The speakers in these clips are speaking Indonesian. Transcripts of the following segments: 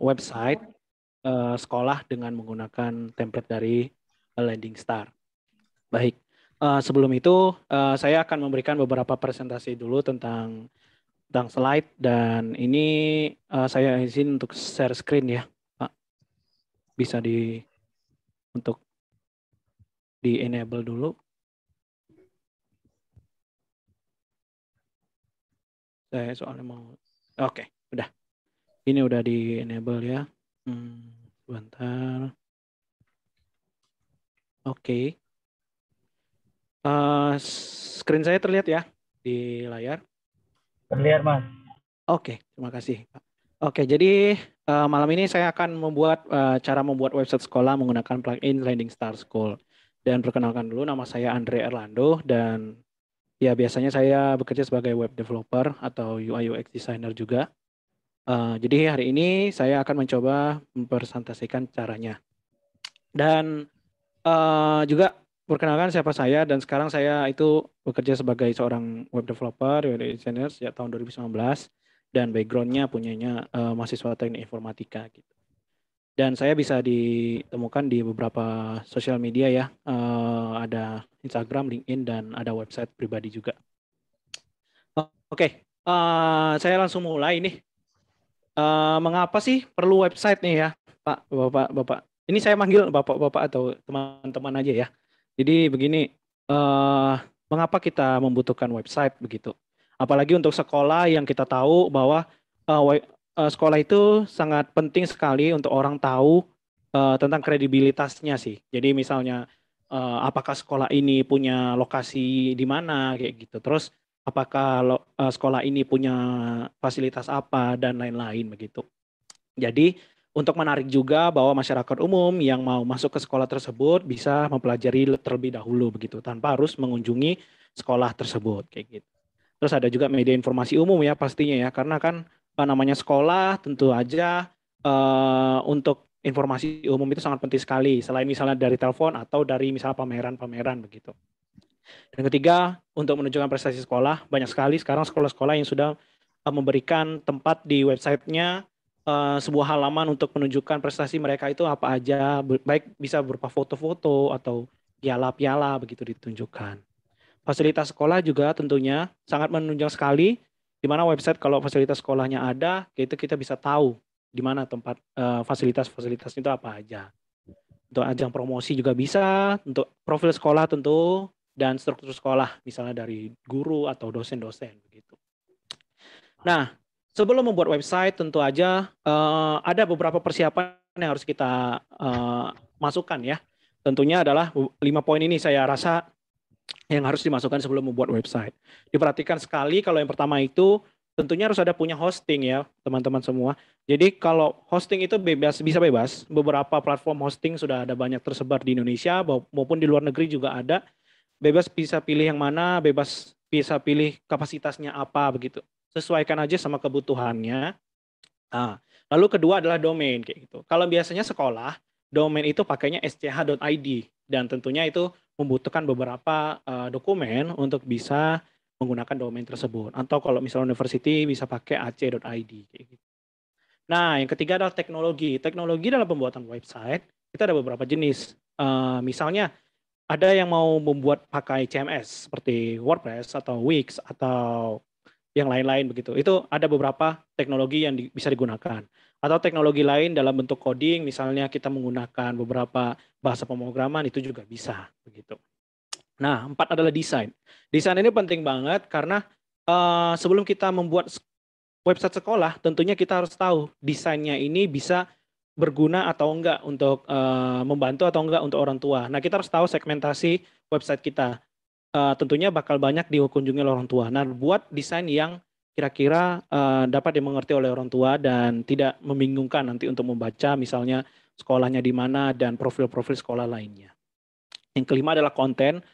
website sekolah dengan menggunakan template dari Landing Star. Baik, sebelum itu saya akan memberikan beberapa presentasi dulu tentang slide, dan ini saya izin untuk share screen ya, Pak. Bisa untuk di enable dulu. Saya soalnya mau, oke, udah. Ini udah di enable ya. Sebentar. Oke. Screen saya terlihat ya di layar? Terlihat, Mas. Oke, terima kasih, Pak. Oke, jadi malam ini saya akan membuat cara membuat website sekolah menggunakan plugin Landing Star School. Dan perkenalkan dulu, nama saya Andre Erlando, dan ya biasanya saya bekerja sebagai web developer atau UI UX designer juga. Jadi hari ini saya akan mencoba mempresentasikan caranya. Dan juga perkenalkan siapa saya, dan sekarang saya itu bekerja sebagai seorang web developer, UI designer sejak tahun 2019, dan backgroundnya punyanya mahasiswa teknik informatika gitu. Dan saya bisa ditemukan di beberapa sosial media ya, ada Instagram, LinkedIn, dan ada website pribadi juga. Oke, saya langsung mulai nih. Mengapa sih perlu website nih ya, Pak, Bapak? Ini saya manggil Bapak-Bapak atau teman-teman aja ya. Jadi begini, mengapa kita membutuhkan website begitu? Apalagi untuk sekolah yang kita tahu bahwa sekolah itu sangat penting sekali untuk orang tahu tentang kredibilitasnya sih. Jadi misalnya apakah sekolah ini punya lokasi di mana kayak gitu. Terus apakah sekolah ini punya fasilitas apa dan lain-lain begitu. Jadi untuk menarik juga bahwa masyarakat umum yang mau masuk ke sekolah tersebut bisa mempelajari terlebih dahulu begitu tanpa harus mengunjungi sekolah tersebut kayak gitu. Terus ada juga media informasi umum ya pastinya ya, karena kan namanya sekolah tentu aja untuk informasi umum itu sangat penting sekali, selain misalnya dari telepon atau dari misalnya pameran-pameran begitu. Dan ketiga, untuk menunjukkan prestasi sekolah, banyak sekali sekarang sekolah-sekolah yang sudah memberikan tempat di websitenya sebuah halaman untuk menunjukkan prestasi mereka itu apa aja, baik bisa berupa foto-foto atau piala-piala begitu ditunjukkan. Fasilitas sekolah juga tentunya sangat menunjang sekali, di mana website kalau fasilitas sekolahnya ada, itu kita bisa tahu di mana tempat fasilitas-fasilitas itu apa aja. Untuk ajang promosi juga bisa, untuk profil sekolah tentu, dan struktur sekolah, misalnya dari guru atau dosen-dosen begitu. Nah, sebelum membuat website tentu aja ada beberapa persiapan yang harus kita masukkan ya. Tentunya adalah 5 poin ini saya rasa yang harus dimasukkan sebelum membuat website. Diperhatikan sekali kalau yang pertama itu tentunya harus ada punya hosting ya teman-teman semua. Jadi kalau hosting itu bisa bebas. Beberapa platform hosting sudah ada banyak tersebar di Indonesia maupun di luar negeri juga ada. Bebas bisa pilih yang mana, bebas bisa pilih kapasitasnya apa begitu. Sesuaikan aja sama kebutuhannya. Nah, lalu kedua adalah domain kayak gitu. Kalau biasanya sekolah, domain itu pakainya sch.id, dan tentunya itu membutuhkan beberapa dokumen untuk bisa menggunakan domain tersebut. Atau kalau misalnya university bisa pakai ac.id kayak gitu. Nah, yang ketiga adalah teknologi. Teknologi dalam pembuatan website kita ada beberapa jenis. Misalnya ada yang mau membuat pakai CMS seperti WordPress atau Wix atau yang lain-lain begitu. Itu ada beberapa teknologi yang bisa digunakan. Atau teknologi lain dalam bentuk coding, misalnya kita menggunakan beberapa bahasa pemrograman, itu juga bisa begitu. Nah, 4 adalah desain. Desain ini penting banget karena sebelum kita membuat website sekolah, tentunya kita harus tahu desainnya ini bisa berguna atau enggak untuk membantu atau enggak untuk orang tua. Nah, kita harus tahu segmentasi website kita. Tentunya bakal banyak dikunjungi oleh orang tua. Nah, buat desain yang kira-kira dapat dimengerti oleh orang tua dan tidak membingungkan nanti untuk membaca misalnya sekolahnya di mana dan profil-profil sekolah lainnya. Yang kelima adalah konten.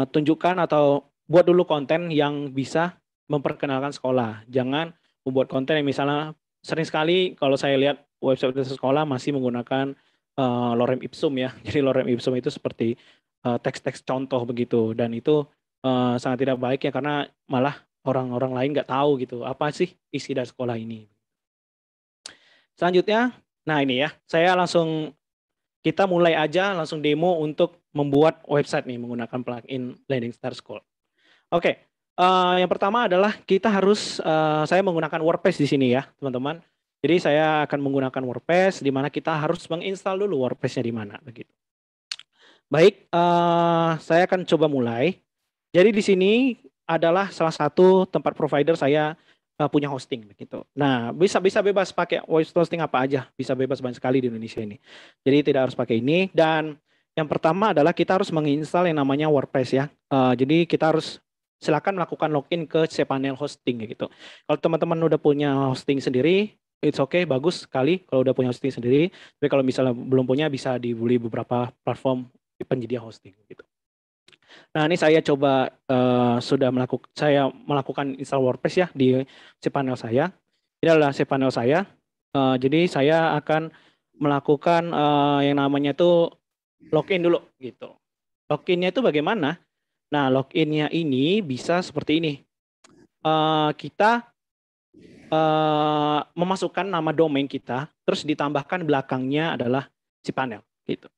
Tunjukkan atau buat dulu konten yang bisa memperkenalkan sekolah. Jangan membuat konten yang misalnya sering sekali kalau saya lihat website sekolah masih menggunakan lorem ipsum ya. Jadi lorem ipsum itu seperti teks-teks contoh begitu, dan itu sangat tidak baik ya karena malah orang-orang lain nggak tahu gitu apa sih isi dari sekolah ini. Selanjutnya, nah ini ya, kita mulai aja langsung demo untuk membuat website nih menggunakan plugin Landing Star School. Oke, yang pertama adalah saya menggunakan WordPress di sini ya, teman-teman. Jadi saya akan menggunakan WordPress, di mana kita harus menginstal dulu WordPress-nya di mana, begitu. Baik, saya akan coba mulai. Jadi di sini adalah salah satu tempat provider saya punya hosting begitu. Nah, bisa bisa bebas pakai voice hosting apa aja, bisa bebas banyak sekali di Indonesia ini. Jadi tidak harus pakai ini. Dan yang pertama adalah kita harus menginstal yang namanya WordPress ya. Jadi kita harus silakan melakukan login ke cPanel hosting gitu. Kalau teman-teman udah punya hosting sendiri, it's okay, bagus sekali kalau udah punya hosting sendiri. Tapi kalau misalnya belum punya, bisa dibeli beberapa platform penyedia hosting gitu. Nah, ini saya coba saya melakukan install WordPress ya di cPanel saya. Ini adalah cPanel saya. Jadi saya akan melakukan yang namanya itu login dulu gitu. Loginnya itu bagaimana? Nah, loginnya ini bisa seperti ini. Kita memasukkan nama domain kita, terus ditambahkan belakangnya adalah cPanel gitu.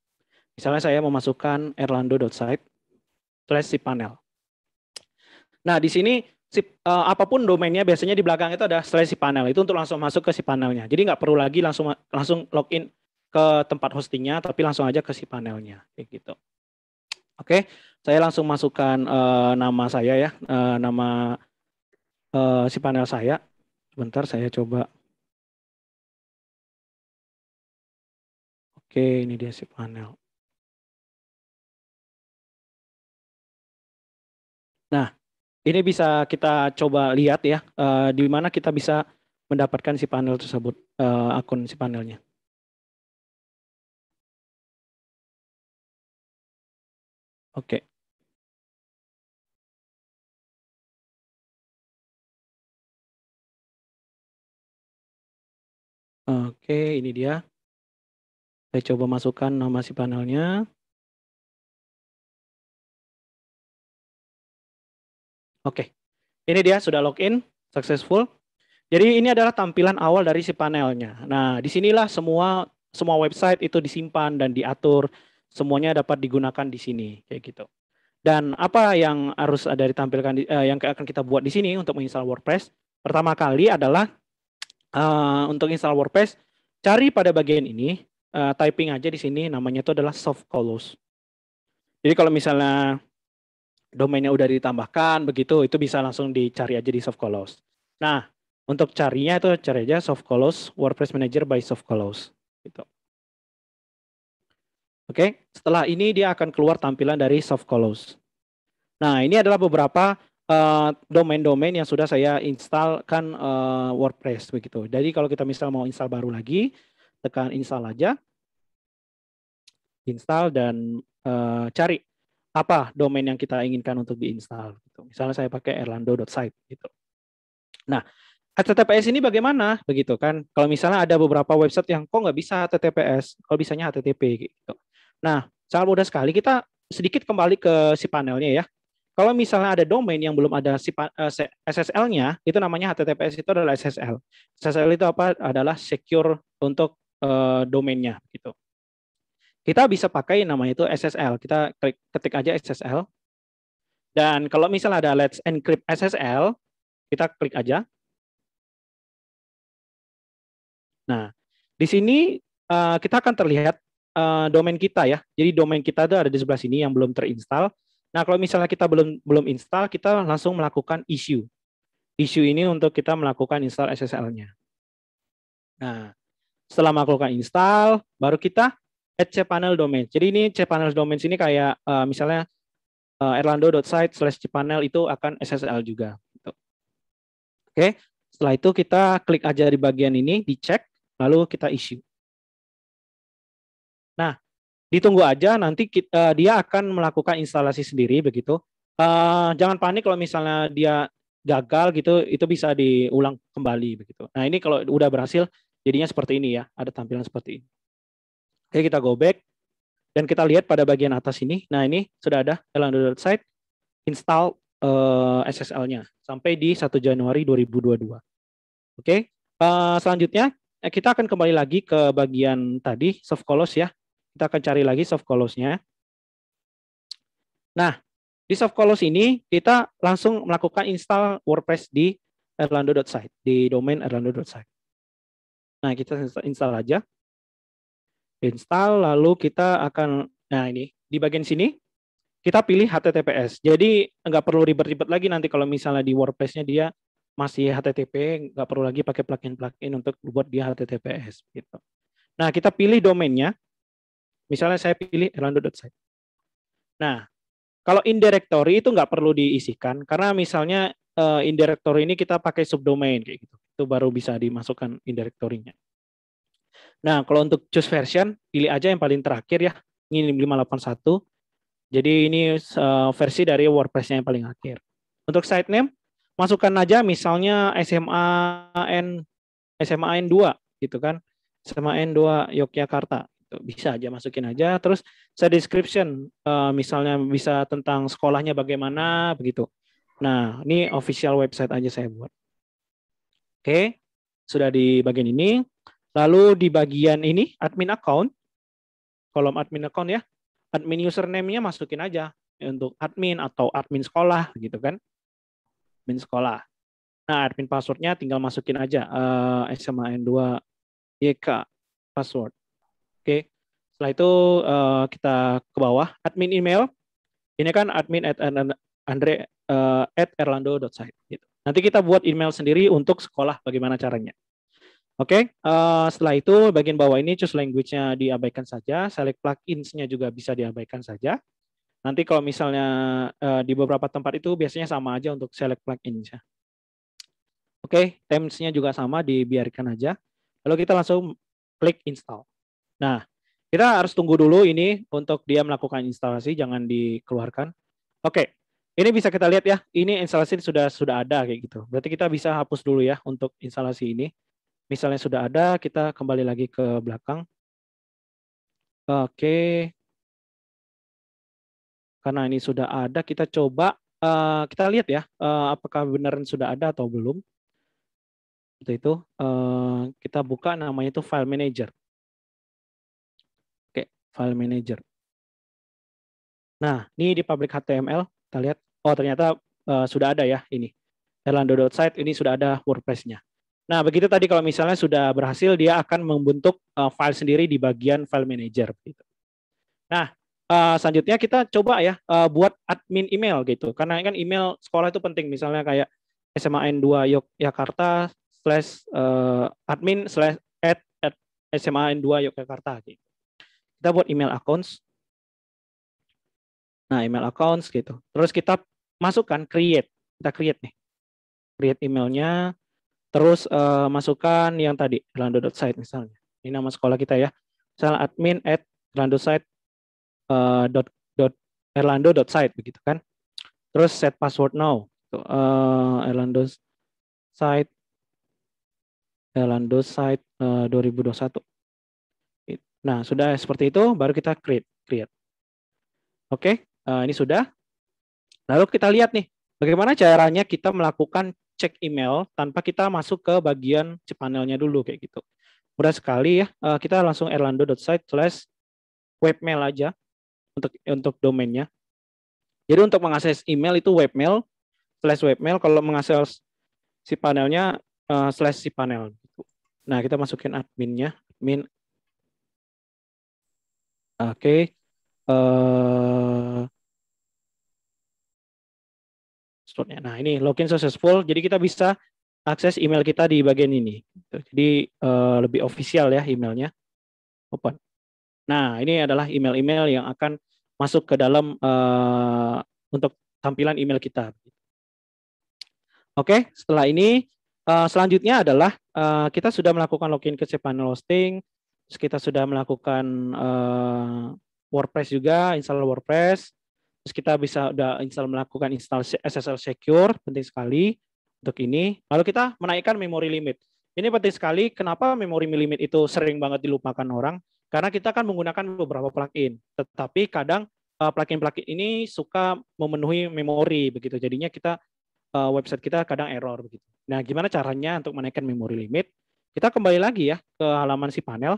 Misalnya saya memasukkan erlando.site/cPanel. Nah, di sini apapun domainnya biasanya di belakang itu ada /cPanel. Itu untuk langsung masuk ke cPanelnya. Jadi nggak perlu lagi langsung login ke tempat hostingnya, tapi langsung aja ke cPanelnya, kayak gitu. Oke, saya langsung masukkan nama saya ya, nama cPanel saya. Sebentar, saya coba. Oke, ini dia cPanel. Nah, ini bisa kita coba lihat ya, di mana kita bisa mendapatkan cPanel tersebut, akun cPanelnya. Oke. Oke, ini dia. Saya coba masukkan nama cPanelnya. Oke, ini dia sudah login, successful. Jadi ini adalah tampilan awal dari cPanelnya. Nah, disinilah semua website itu disimpan dan diatur. Semuanya dapat digunakan di sini, kayak gitu. Dan apa yang harus ada ditampilkan, yang akan kita buat di sini untuk menginstal WordPress? Pertama kali adalah untuk install WordPress, cari pada bagian ini, typing aja di sini, namanya itu adalah softcolos. Jadi kalau misalnya domainnya udah ditambahkan, begitu, itu bisa langsung dicari aja di softcolos. Nah, untuk carinya itu cari aja softcolos WordPress Manager by softcolos. Gitu. Oke, setelah ini dia akan keluar tampilan dari softcolos. Nah, ini adalah beberapa domain-domain yang sudah saya instalkan WordPress begitu. Jadi kalau kita misal mau install baru lagi, tekan install aja, install dan cari apa domain yang kita inginkan untuk diinstal. Gitu. Misalnya saya pakai erlando.site gitu. Nah, HTTPS ini bagaimana? Begitu kan? Kalau misalnya ada beberapa website yang kok nggak bisa HTTPS, kalau bisanya HTTP gitu. Nah, sangat mudah sekali. Kita sedikit kembali ke si panelnya ya. Kalau misalnya ada domain yang belum ada SSL-nya, itu namanya HTTPS itu adalah SSL. SSL itu apa? Adalah secure untuk domainnya gitu. Kita bisa pakai namanya itu SSL. Kita ketik aja SSL. Dan kalau misalnya ada Let's Encrypt SSL, kita klik aja. Nah, di sini kita akan terlihat domain kita ya. Jadi domain kita itu ada di sebelah sini yang belum terinstall. Nah, kalau misalnya kita belum install, kita langsung melakukan issue. Issue ini untuk kita melakukan install SSL-nya. Nah, setelah melakukan install, baru kita add cPanel domain. Jadi ini cPanel domain ini kayak misalnya erlando.site/cPanel itu akan SSL juga. Gitu. Oke, setelah itu kita klik aja di bagian ini, dicek, lalu kita issue. Nah, ditunggu aja nanti dia akan melakukan instalasi sendiri begitu. Jangan panik kalau misalnya dia gagal gitu, itu bisa diulang kembali begitu. Nah, ini kalau udah berhasil jadinya seperti ini ya, ada tampilan seperti ini. Oke, kita go back dan kita lihat pada bagian atas ini. Nah, ini sudah ada erlando.site install SSL-nya sampai di 1 Januari 2022. Oke, selanjutnya kita akan kembali lagi ke bagian tadi soft close ya. Kita akan cari lagi soft close-nya. Nah, di soft close ini kita langsung melakukan install WordPress di erlando.site, di domain erlando.site. Nah, kita install aja. Install, lalu kita akan, nah ini, di bagian sini, kita pilih HTTPS. Jadi, nggak perlu ribet-ribet lagi nanti kalau misalnya di WordPress-nya dia masih HTTP, nggak perlu lagi pakai plugin-plugin untuk buat dia HTTPS. Gitu. Nah, kita pilih domainnya. Misalnya saya pilih erlando.site. Nah, kalau in directory itu nggak perlu diisikan, karena misalnya in directory ini kita pakai subdomain, kayak gitu. Itu baru bisa dimasukkan in directory-nya. Nah, kalau untuk choose version, pilih aja yang paling terakhir ya. Ini 581. Jadi ini versi dari WordPress-nya yang paling akhir. Untuk site name, masukkan aja misalnya SMAN 2 gitu kan. SMAN 2 Yogyakarta. Bisa aja masukin aja. Terus saya description, misalnya bisa tentang sekolahnya bagaimana, begitu. Nah, ini official website aja saya buat. Oke, sudah di bagian ini. Lalu di bagian ini, admin account, kolom admin account ya, admin username-nya masukin aja untuk admin atau admin sekolah gitu kan, admin sekolah. Nah, admin passwordnya tinggal masukin aja SMAN2 YK password. Oke, setelah itu kita ke bawah, admin email, ini kan admin at erlando.site. Gitu. Nanti kita buat email sendiri untuk sekolah bagaimana caranya. Oke, setelah itu bagian bawah ini choose language-nya diabaikan saja, select plugins-nya juga bisa diabaikan saja. Nanti kalau misalnya di beberapa tempat itu biasanya sama aja untuk select plugins-nya. Oke, themes-nya juga sama, dibiarkan aja. Lalu kita langsung klik install. Nah, kita harus tunggu dulu ini untuk dia melakukan instalasi, jangan dikeluarkan. Oke, ini bisa kita lihat ya, ini instalasi sudah ada kayak gitu. Berarti kita bisa hapus dulu ya untuk instalasi ini. Misalnya sudah ada, kita kembali lagi ke belakang. Oke. Karena ini sudah ada, kita coba, kita lihat ya, apakah beneran sudah ada atau belum. Itu kita buka namanya itu file manager. Oke, file manager. Nah, ini di public HTML, kita lihat, oh ternyata sudah ada ya ini. Erlando.site ini sudah ada WordPress-nya. Nah, begitu tadi kalau misalnya sudah berhasil, dia akan membentuk file sendiri di bagian file manager. Gitu. Nah, selanjutnya kita coba ya buat admin email gitu. Karena kan email sekolah itu penting. Misalnya kayak SMAN2 Yogyakarta /admin /at SMAN2 Yogyakarta. Gitu. Kita buat email accounts. Nah, email accounts gitu. Terus kita masukkan create. Kita create nih. Create emailnya. Terus masukkan yang tadi, erlando.site misalnya. Ini nama sekolah kita ya. Misalnya admin at erlando.site erlando.site begitu kan. Terus set password now. Erlando.site 2021. Nah, sudah seperti itu baru kita create. Oke, ini sudah. Lalu kita lihat nih, bagaimana caranya kita melakukan cek email tanpa kita masuk ke bagian cPanel-nya dulu kayak gitu. Mudah sekali ya. Kita langsung erlando.site/webmail aja untuk domainnya. Jadi untuk mengakses email itu webmail /webmail, kalau mengakses cPanel-nya /cPanel. Nah, kita masukin adminnya, admin. Oke. Nah, ini login successful. Jadi kita bisa akses email kita di bagian ini. Jadi lebih official ya emailnya. Open. Nah, ini adalah email-email yang akan masuk ke dalam untuk tampilan email kita. Oke, setelah ini selanjutnya adalah kita sudah melakukan login ke cPanel hosting, terus kita sudah melakukan WordPress juga, install WordPress, terus kita bisa melakukan install SSL Secure, penting sekali untuk ini. Lalu kita menaikkan memory limit. Ini penting sekali. Kenapa memory limit itu sering banget dilupakan orang? Karena kita kan menggunakan beberapa plugin, tetapi kadang plugin-plugin ini suka memenuhi memori begitu. Jadinya kita website kita kadang error begitu. Nah, gimana caranya untuk menaikkan memory limit? kita kembali lagi ya ke halaman si panel.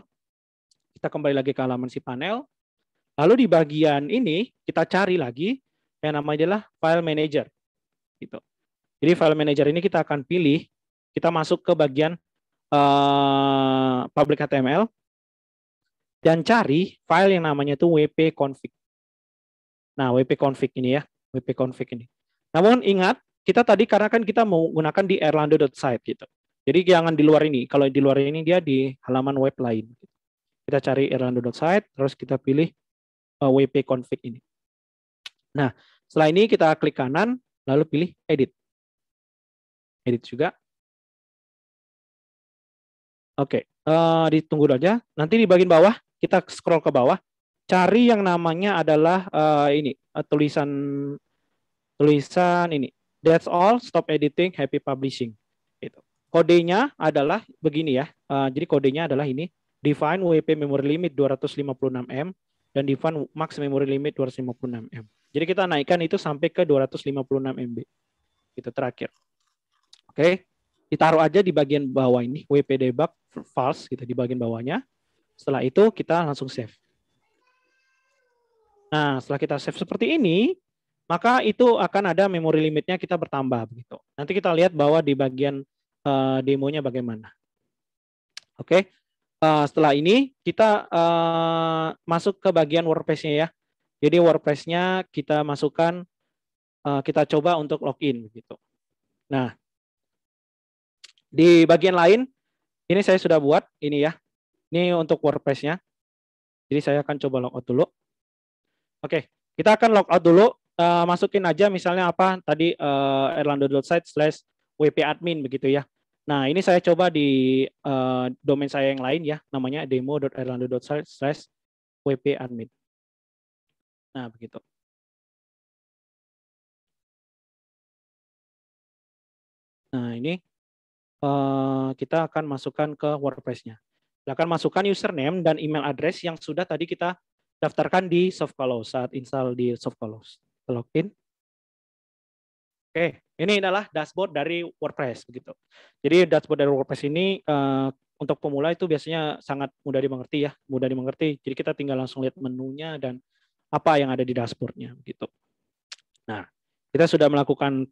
Kita kembali lagi ke halaman si panel. Lalu di bagian ini kita cari lagi yang namanya adalah file manager. Gitu. Jadi file manager ini kita akan pilih, kita masuk ke bagian public HTML dan cari file yang namanya itu wp-config. Nah, wp-config ini ya, wp-config ini. Namun ingat, kita tadi karena kan kita mau gunakan di erlando.site gitu. Jadi jangan di luar ini. Kalau di luar ini dia di halaman web lain. Kita cari erlando.site, terus kita pilih wp-config ini. Nah, setelah ini kita klik kanan, lalu pilih edit. Edit juga. Oke, ditunggu aja. Nanti di bagian bawah, kita scroll ke bawah, cari yang namanya adalah ini, tulisan ini. That's all, stop editing, happy publishing. Gitu. Kodenya adalah begini ya. Jadi kodenya adalah ini, define WP memory limit 256 M dan define max memory limit 256 M. Jadi kita naikkan itu sampai ke 256 MB. Itu terakhir. Oke, ditaruh aja di bagian bawah ini, WP debug false gitu di bagian bawahnya. Setelah itu kita langsung save. Nah, setelah kita save seperti ini, maka itu akan ada memori limitnya kita bertambah begitu. Nanti kita lihat bahwa di bagian demonya bagaimana. Oke, setelah ini kita masuk ke bagian WordPress-nya ya. Jadi WordPress-nya kita masukkan, kita coba untuk login begitu. Nah, di bagian lain, ini saya sudah buat ini ya. Ini untuk WordPress-nya. Jadi saya akan coba logout dulu. Oke, kita akan logout dulu. Masukin aja misalnya apa tadi erlando.site/wp-admin begitu ya. Nah, ini saya coba di domain saya yang lain ya, namanya demo.erlando.site/wp-admin. Nah, begitu. Nah, ini kita akan masukkan ke WordPress-nya. Kita akan masukkan username dan email address yang sudah tadi kita daftarkan di SoftColors saat install di SoftColors. Login. Oke, ini adalah dashboard dari WordPress begitu. Jadi dashboard dari WordPress ini untuk pemula itu biasanya sangat mudah dimengerti ya, mudah dimengerti. Jadi kita tinggal langsung lihat menunya dan apa yang ada di dashboardnya begitu. Nah, kita sudah melakukan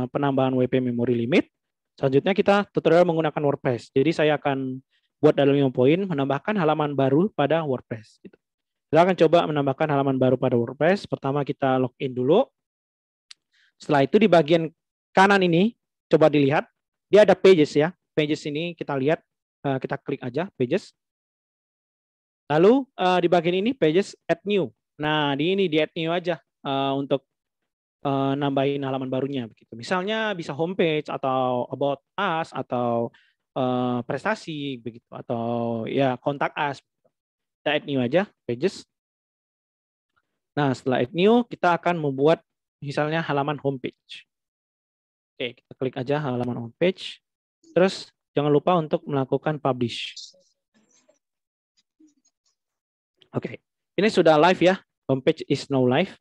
penambahan WP memory limit. Selanjutnya kita tutorial menggunakan WordPress. Jadi saya akan buat ada 5 poin, menambahkan halaman baru pada WordPress. Gitu. Kita akan coba menambahkan halaman baru pada WordPress. Pertama kita login dulu. Setelah itu di bagian kanan ini, coba dilihat, dia ada pages ya. Pages ini kita lihat, kita klik aja pages. Lalu di bagian ini pages add new. Nah di ini di add new aja untuk nambahin halaman barunya begitu. Misalnya bisa homepage atau about us atau prestasi begitu atau ya kontak us. Kita add new aja pages. Nah, setelah add new kita akan membuat misalnya halaman homepage. Oke, kita klik aja halaman homepage. Terus jangan lupa untuk melakukan publish. Oke, ini sudah live ya. Homepage is now live.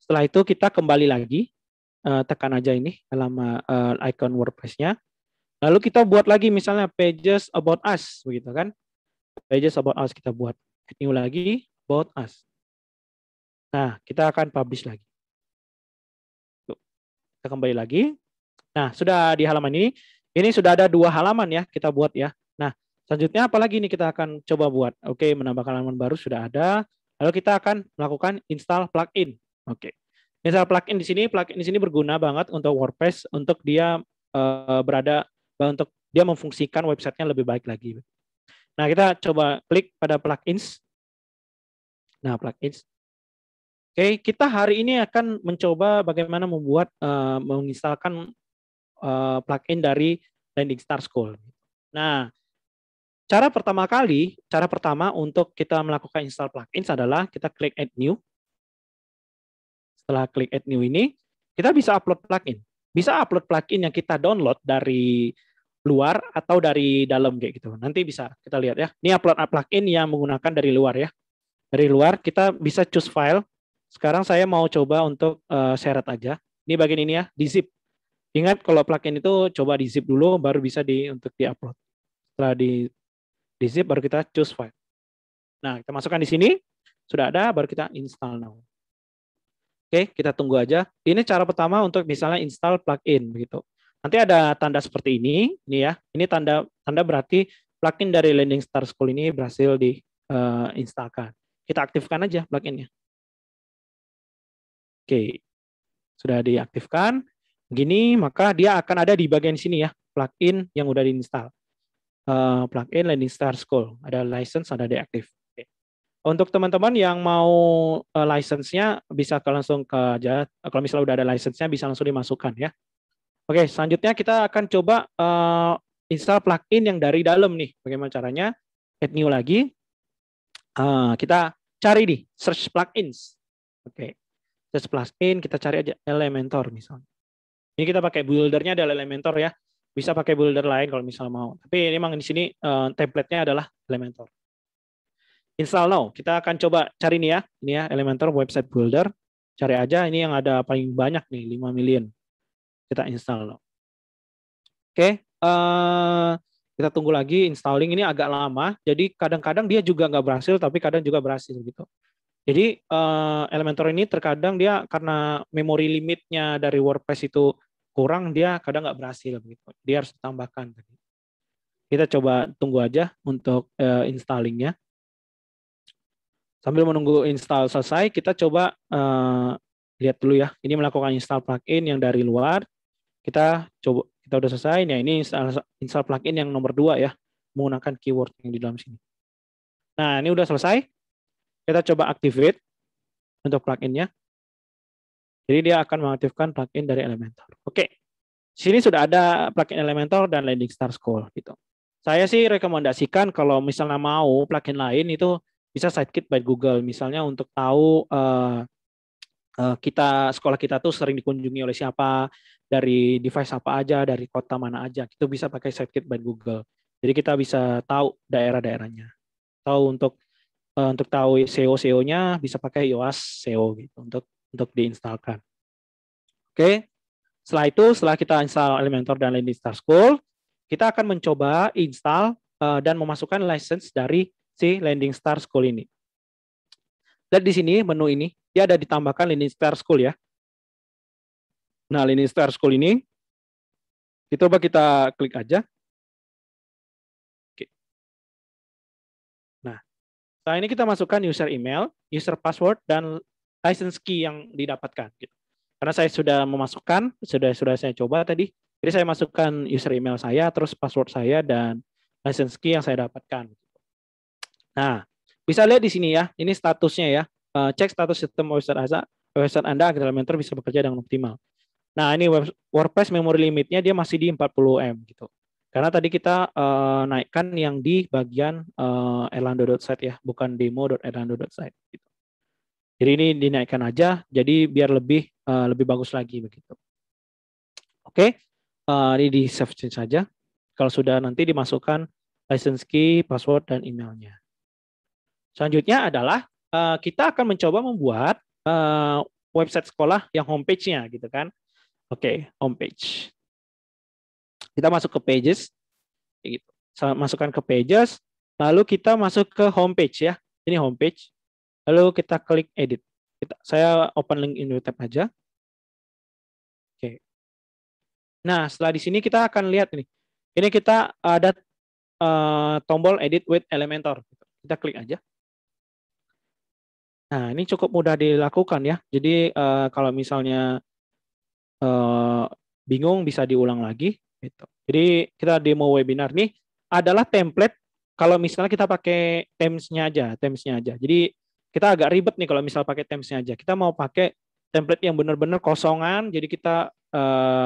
Setelah itu kita kembali lagi, tekan aja ini halaman icon WordPress-nya. Lalu kita buat lagi misalnya pages about us, begitu kan? Pages about us kita buat. Add new lagi, about us. Nah, kita akan publish lagi. Kita kembali lagi. Nah, sudah di halaman ini sudah ada 2 halaman ya kita buat ya. Nah, selanjutnya apalagi ini kita akan coba buat. Oke, menambahkan halaman baru sudah ada. Lalu kita akan melakukan install plugin. Oke. Install plugin di sini berguna banget untuk WordPress untuk dia untuk dia memfungsikan websitenya lebih baik lagi. Nah, kita coba klik pada plugins. Nah, plugins. Oke, kita hari ini akan mencoba bagaimana membuat menginstalkan plugin dari Landing Start School. Nah, cara pertama untuk kita melakukan install plugins adalah kita klik add new. Setelah klik add new ini, kita bisa upload plugin. Bisa upload plugin yang kita download dari luar atau dari dalam kayak gitu. Nanti bisa kita lihat ya. Ini upload plugin yang menggunakan dari luar ya. Dari luar kita bisa choose file. Sekarang saya mau coba untuk seret aja. Ini bagian ini ya, di zip. Ingat kalau plugin itu coba di zip dulu baru bisa untuk di-upload. Setelah di zip baru kita choose file. Nah, kita masukkan di sini. Sudah ada, baru kita install now. Oke, kita tunggu aja. Ini cara pertama untuk misalnya install plugin begitu. Nanti ada tanda seperti ini ya. Ini tanda berarti plugin dari Landing Star School ini berhasil diinstalkan. Kita aktifkan aja pluginnya. Oke, sudah diaktifkan. Begini, maka dia akan ada di bagian sini ya, plugin yang udah diinstal. Plugin Landing Star School, ada license, ada deaktif. Untuk teman-teman yang mau license-nya bisa langsung ke aja. Kalau misalnya udah ada license-nya bisa langsung dimasukkan ya. Oke, selanjutnya kita akan coba install plugin yang dari dalam nih. Bagaimana caranya? Add new lagi. Kita cari nih, search plugins. Oke, search plugin, kita cari aja Elementor misalnya. Ini kita pakai buildernya adalah Elementor ya. Bisa pakai builder lain kalau misalnya mau. Tapi memang di sini template-nya adalah Elementor. Install now. Kita akan coba cari nih ya. Ini ya Elementor website builder. Cari aja ini yang ada paling banyak nih 5 million. Kita install now. Oke, kita tunggu lagi installing ini agak lama. Jadi kadang-kadang dia juga nggak berhasil, tapi kadang juga berhasil gitu. Jadi Elementor ini terkadang dia karena memori limitnya dari WordPress itu kurang, dia kadang nggak berhasil begitu. Dia harus ditambahkan. Kita coba tunggu aja untuk installingnya. Sambil menunggu install selesai, kita coba lihat dulu ya. Ini melakukan install plugin yang dari luar. Kita udah selesai. Nah, ini install plugin yang nomor 2 ya, menggunakan keyword yang di dalam sini. Nah, ini udah selesai. Kita coba activate untuk pluginnya. Jadi dia akan mengaktifkan plugin dari Elementor. Oke. Sini sudah ada plugin Elementor dan Landing Star School gitu. Saya sih rekomendasikan kalau misalnya mau plugin lain itu bisa Sitekit by Google, misalnya untuk tahu sekolah kita tuh sering dikunjungi oleh siapa, dari device apa aja, dari kota mana aja. Itu bisa pakai Sitekit by Google. Jadi kita bisa tahu daerah-daerahnya. Tahu untuk tahu SEO-nya bisa pakai Yoast SEO gitu untuk diinstalkan. Oke. Setelah kita install Elementor dan Landing Star School, kita akan mencoba install dan memasukkan license dari si Landing Star School ini. Dan di sini menu ini dia ada ditambahkan Landing Star School ya. Nah, Landing Star School ini coba kita klik aja. Oke. Nah, setelah ini kita masukkan user email, user password dan license key yang didapatkan gitu. Karena saya sudah memasukkan, sudah saya coba tadi. Jadi saya masukkan user email saya, terus password saya dan license key yang saya dapatkan. Nah, bisa lihat di sini ya, ini statusnya ya. Cek status sistem website Anda agar Elementor bisa bekerja dengan optimal. Nah, ini WordPress memory limitnya dia masih di 40 M gitu. Karena tadi kita naikkan yang di bagian erlando.site ya, bukan demo.erlando.site gitu. Jadi ini dinaikkan aja, jadi biar lebih bagus lagi begitu. Oke, ini di save change saja. Kalau sudah nanti dimasukkan license key, password dan emailnya. Selanjutnya adalah kita akan mencoba membuat website sekolah yang homepage-nya gitu kan. Oke, homepage. Kita masuk ke pages, gitu. Masukkan ke pages, lalu kita masuk ke homepage ya. Ini homepage. Lalu kita klik edit. Saya open link in tab aja. Oke. Nah, setelah di sini kita akan lihat nih. Ini kita ada tombol edit with Elementor. Kita klik aja. Nah, ini cukup mudah dilakukan ya. Jadi kalau misalnya bingung bisa diulang lagi. Gitu. Jadi kita demo webinar nih adalah template kalau misalnya kita pakai Themes-nya aja. Jadi kita agak ribet nih kalau misal pakai Themes-nya aja. Kita mau pakai template yang benar-benar kosongan, jadi kita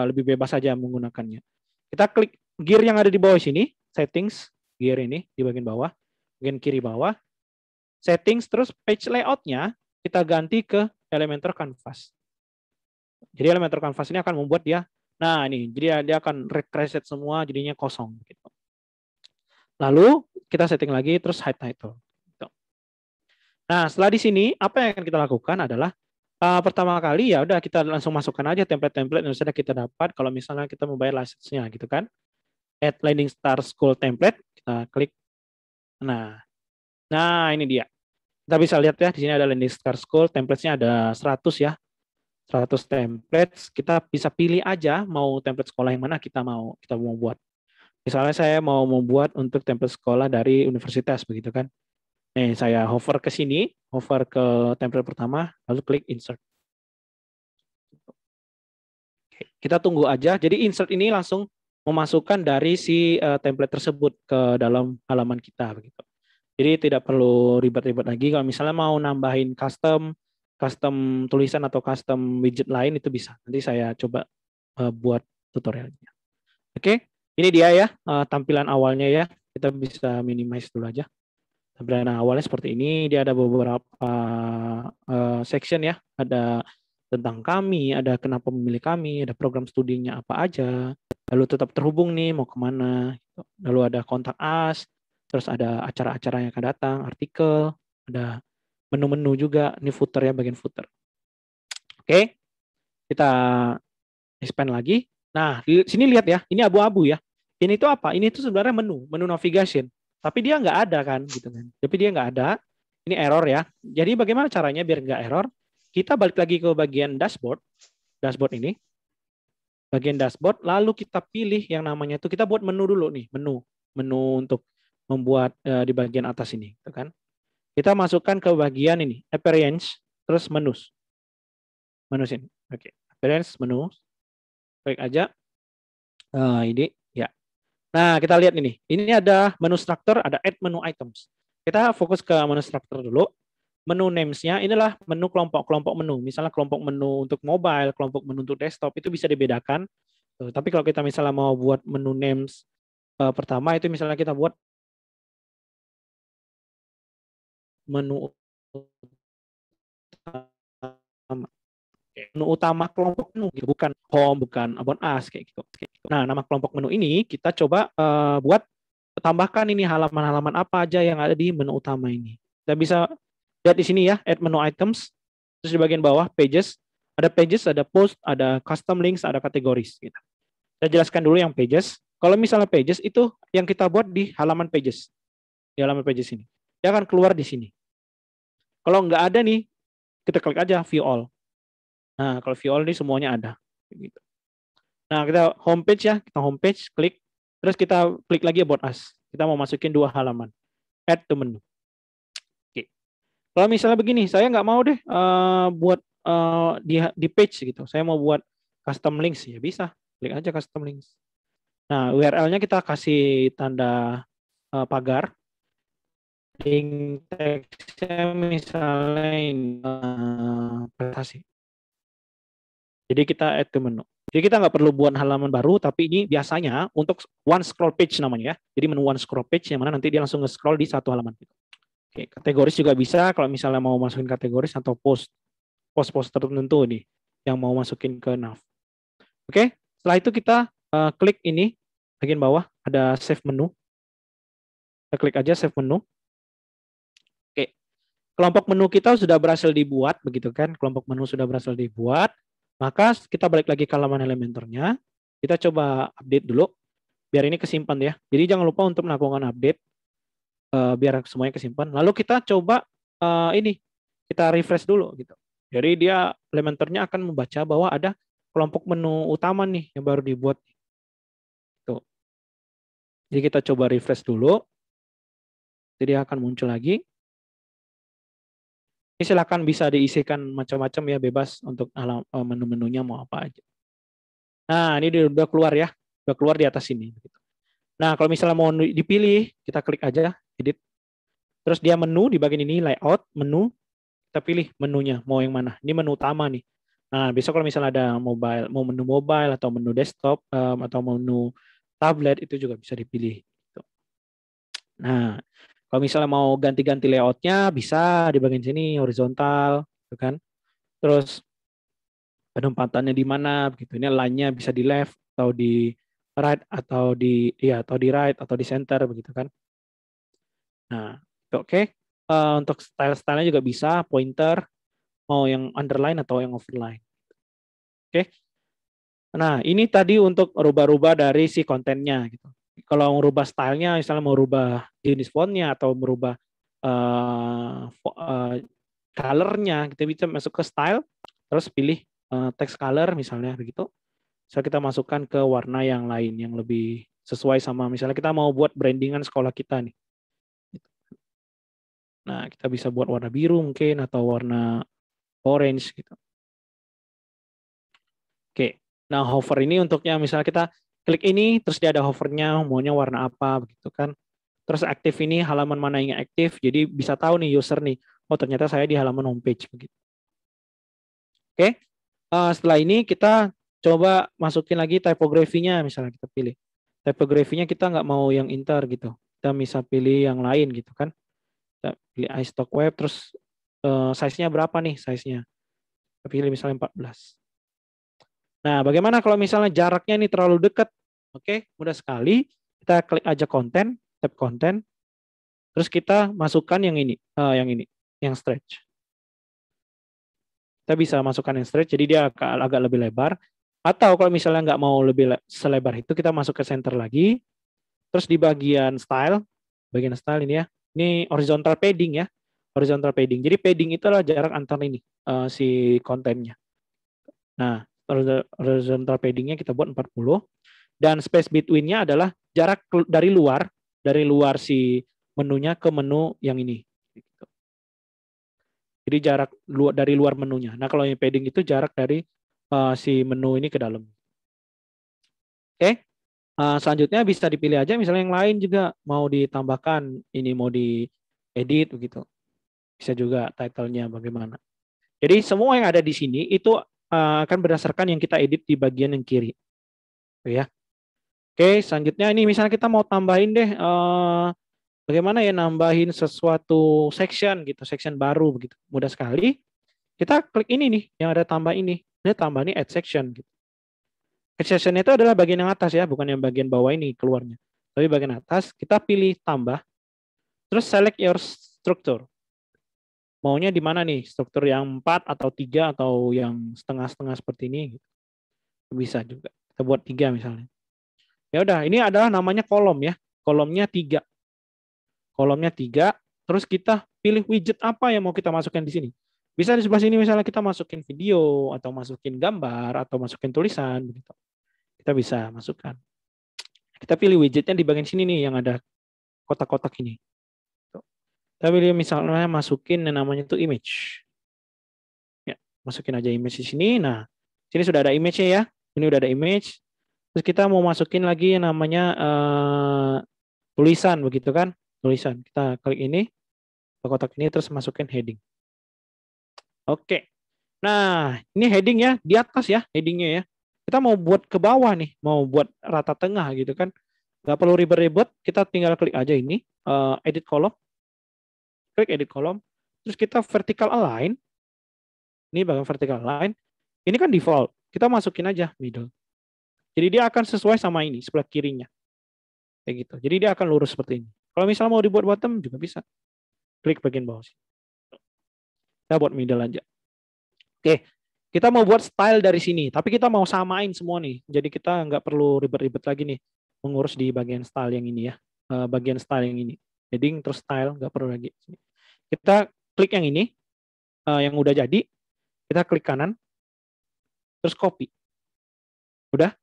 lebih bebas saja menggunakannya. Kita klik gear yang ada di bawah sini, settings, gear ini di bagian bawah, bagian kiri bawah. Settings, terus page layout-nya kita ganti ke Elementor Canvas. Jadi Elementor Canvas ini akan membuat dia, nah ini, jadi dia akan reset semua, jadinya kosong. Gitu. Lalu kita setting lagi, terus hide title. Gitu. Nah, setelah di sini, apa yang akan kita lakukan adalah Pertama kali ya udah kita langsung masukkan aja template-template yang sudah kita dapat kalau misalnya kita membayar license-nya gitu kan. Add Landing Star School template, kita klik. Nah, ini dia. Kita bisa lihat ya di sini ada Landing Star School, template-nya ada 100 ya. 100 templates, kita bisa pilih aja mau template sekolah yang mana kita mau buat. Misalnya saya mau membuat untuk template sekolah dari universitas begitu kan. Nih, saya hover ke sini, hover ke template pertama, lalu klik insert. Kita tunggu aja. Jadi insert ini langsung memasukkan dari si template tersebut ke dalam halaman kita begitu. Jadi tidak perlu ribet-ribet lagi. Kalau misalnya mau nambahin custom tulisan atau custom widget lain itu bisa. Nanti saya coba buat tutorialnya. Oke, ini dia ya tampilan awalnya ya. Kita bisa minimize dulu aja. Tampilan awalnya seperti ini. Dia ada beberapa section ya. Ada tentang kami, ada kenapa memilih kami, ada program studinya apa aja, lalu tetap terhubung nih mau kemana, lalu ada kontak us, terus ada acara-acara yang akan datang, artikel, ada menu-menu juga, ini footer ya, bagian footer. Oke, kita expand lagi. Nah, di sini lihat ya, ini abu-abu ya. Ini tuh apa? Ini tuh sebenarnya menu navigation. Tapi dia nggak ada kan, gitu kan. Tapi dia nggak ada. Ini error ya. Jadi bagaimana caranya biar nggak error? Kita balik lagi ke bagian dashboard. Dashboard ini. Bagian dashboard. Lalu kita pilih yang namanya itu. Kita buat menu dulu nih. Menu untuk membuat di bagian atas ini. Gitu kan. Kita masukkan ke bagian ini. Appearance. Terus menus. Menu sini. Oke. Appearance, menu. Klik aja. Ini ya. Nah, kita lihat ini. Ini ada menu struktur, ada add menu items. Kita fokus ke menu struktur dulu. Menu names-nya inilah menu kelompok-kelompok menu. Misalnya kelompok menu untuk mobile, kelompok menu untuk desktop itu bisa dibedakan. Tapi kalau kita misalnya mau buat menu names pertama itu misalnya kita buat menu utama. Menu utama kelompok menu, bukan home, bukan about us kayak gitu. Nah, nama kelompok menu ini kita coba buat tambahkan ini halaman-halaman apa aja yang ada di menu utama ini. Kita bisa lihat di sini ya, add menu items. Terus di bagian bawah pages, ada post, ada custom links, ada kategoris gitu. Saya jelaskan dulu yang pages. Kalau misalnya pages itu yang kita buat di halaman pages. Di halaman pages ini. Dia akan keluar di sini. Kalau nggak ada nih, kita klik aja view all. Nah, kalau view all ini semuanya ada. Gitu. Nah, kita homepage ya, kita homepage, klik. Terus kita klik lagi about us. Kita mau masukin 2 halaman. Add to menu. Oke. Kalau misalnya begini, saya nggak mau deh buat di page gitu. Saya mau buat custom links ya bisa. Klik aja custom links. Nah, URL-nya kita kasih tanda pagar. Link text-nya misalnya presentasi. Jadi kita add to menu. Jadi kita nggak perlu buat halaman baru, tapi ini biasanya untuk one scroll page namanya ya. Jadi menu one scroll page yang mana nanti dia langsung nge-scroll di satu halaman. Oke, kategoris juga bisa kalau misalnya mau masukin kategoris atau post tertentu nih yang mau masukin ke nav. Oke, setelah itu kita klik ini bagian bawah ada save menu. Kita klik aja save menu. Oke, kelompok menu kita sudah berhasil dibuat begitu kan? Kelompok menu sudah berhasil dibuat. Maka kita balik lagi ke halaman Elementornya. Kita coba update dulu biar ini kesimpan ya. Jadi jangan lupa untuk melakukan update biar semuanya kesimpan. Lalu kita coba ini kita refresh dulu gitu. Jadi dia Elementornya akan membaca bahwa ada kelompok menu utama nih yang baru dibuat. Tuh. Jadi kita coba refresh dulu. Jadi akan muncul lagi. Ini silakan bisa diisikan macam-macam ya, bebas untuk menu-menunya mau apa aja. Nah, ini udah keluar ya. Udah keluar di atas sini. Nah, kalau misalnya mau dipilih, kita klik aja, edit. Terus dia menu di bagian ini, layout, menu. Kita pilih menunya, mau yang mana. Ini menu utama nih. Nah, besok kalau misalnya ada mobile, mau menu mobile atau menu desktop atau menu tablet itu juga bisa dipilih. Nah, kalau misalnya mau ganti-ganti layoutnya bisa di bagian sini horizontal, gitu kan? Terus penempatannya di mana, begitu. Ini line-nya bisa di left atau di right atau di right atau di center, begitu kan? Nah, itu oke. Untuk style-stylenya juga bisa pointer. mau yang underline atau yang overline. Oke. Nah, ini tadi untuk rubah-rubah dari si kontennya gitu. Kalau mau rubah stylenya, misalnya mau rubah jenis fontnya atau merubah colornya, kita bisa masuk ke style, terus pilih text color misalnya begitu. So kita masukkan ke warna yang lain yang lebih sesuai sama misalnya kita mau buat brandingan sekolah kita nih. Nah, kita bisa buat warna biru mungkin atau warna orange gitu. Oke. Nah, hover ini untuknya misalnya kita klik ini terus dia ada hovernya maunya warna apa begitu kan. Terus aktif ini halaman mana yang aktif. Jadi bisa tahu nih user nih, oh ternyata saya di halaman homepage begitu. Oke. Setelah ini kita coba masukin lagi typography-nya misalnya kita pilih. Typography-nya kita nggak mau yang inter gitu. Kita bisa pilih yang lain gitu kan. Kita pilih iStock Web terus size-nya berapa nih size-nya. Kita pilih misalnya 14. Nah, bagaimana kalau misalnya jaraknya ini terlalu dekat? Oke, mudah sekali. Kita klik aja konten, tab konten, terus kita masukkan yang ini, yang stretch. Kita bisa masukkan yang stretch, jadi dia agak lebih lebar. Atau kalau misalnya nggak mau lebih selebar itu, kita masuk ke center lagi. Terus di bagian style ini ya, ini horizontal padding ya, horizontal padding. Jadi padding itu adalah jarak antar ini si kontennya. Nah, horizontal paddingnya kita buat 40. Dan space between-nya adalah jarak dari luar si menunya ke menu yang ini. Jadi jarak dari luar menunya. Nah, kalau yang padding itu jarak dari si menu ini ke dalam. Oke. Selanjutnya bisa dipilih aja misalnya yang lain juga mau ditambahkan ini mau diedit begitu. Bisa juga title-nya bagaimana. Jadi semua yang ada di sini itu akan berdasarkan yang kita edit di bagian yang kiri. Ya. Oke, selanjutnya ini misalnya kita mau tambahin deh bagaimana ya nambahin sesuatu section gitu, section baru begitu. Mudah sekali. Kita klik ini nih yang ada tambah ini. Dia tambah nih add section gitu. Add section itu adalah bagian yang atas ya, bukan yang bagian bawah ini keluarnya. Tapi bagian atas kita pilih tambah. Terus select your structure. Maunya di mana nih? Struktur yang 4 atau 3 atau yang setengah-setengah seperti ini gitu. Bisa juga. Kita buat 3 misalnya. Ya udah, ini adalah namanya kolom ya. Kolomnya 3. Kolomnya 3, terus kita pilih widget apa yang mau kita masukkan di sini. Bisa di sebelah sini misalnya kita masukin video atau masukin gambar atau masukin tulisan begitu. Kita bisa masukkan. Kita pilih widgetnya di bagian sini nih yang ada kotak-kotak ini. Kita pilih misalnya masukin yang namanya itu image. Ya, masukin aja image di sini. Nah, sini sudah ada image-nya ya. Ini udah ada image. Terus kita mau masukin lagi yang namanya tulisan begitu kan? Tulisan. Kita klik ini, kotak ini terus masukin heading. Oke. Nah, ini heading ya, di atas ya headingnya ya. Kita mau buat ke bawah nih, mau buat rata tengah gitu kan. Nggak perlu ribet-ribet, kita tinggal klik aja ini, edit kolom. Klik edit kolom. Terus kita vertical align. Ini bagian vertical align. Ini kan default. Kita masukin aja middle. Jadi dia akan sesuai sama ini, sebelah kirinya. Kayak gitu. Jadi dia akan lurus seperti ini. Kalau misalnya mau dibuat bottom juga bisa. Klik bagian bawah. Kita buat middle aja. Oke, kita mau buat style dari sini, tapi kita mau samain semua nih. Jadi kita nggak perlu ribet-ribet lagi nih mengurus di bagian style yang ini ya. Bagian style yang ini. Heading terus style, nggak perlu lagi. Kita klik yang ini, yang udah jadi. Kita klik kanan, terus copy. Udah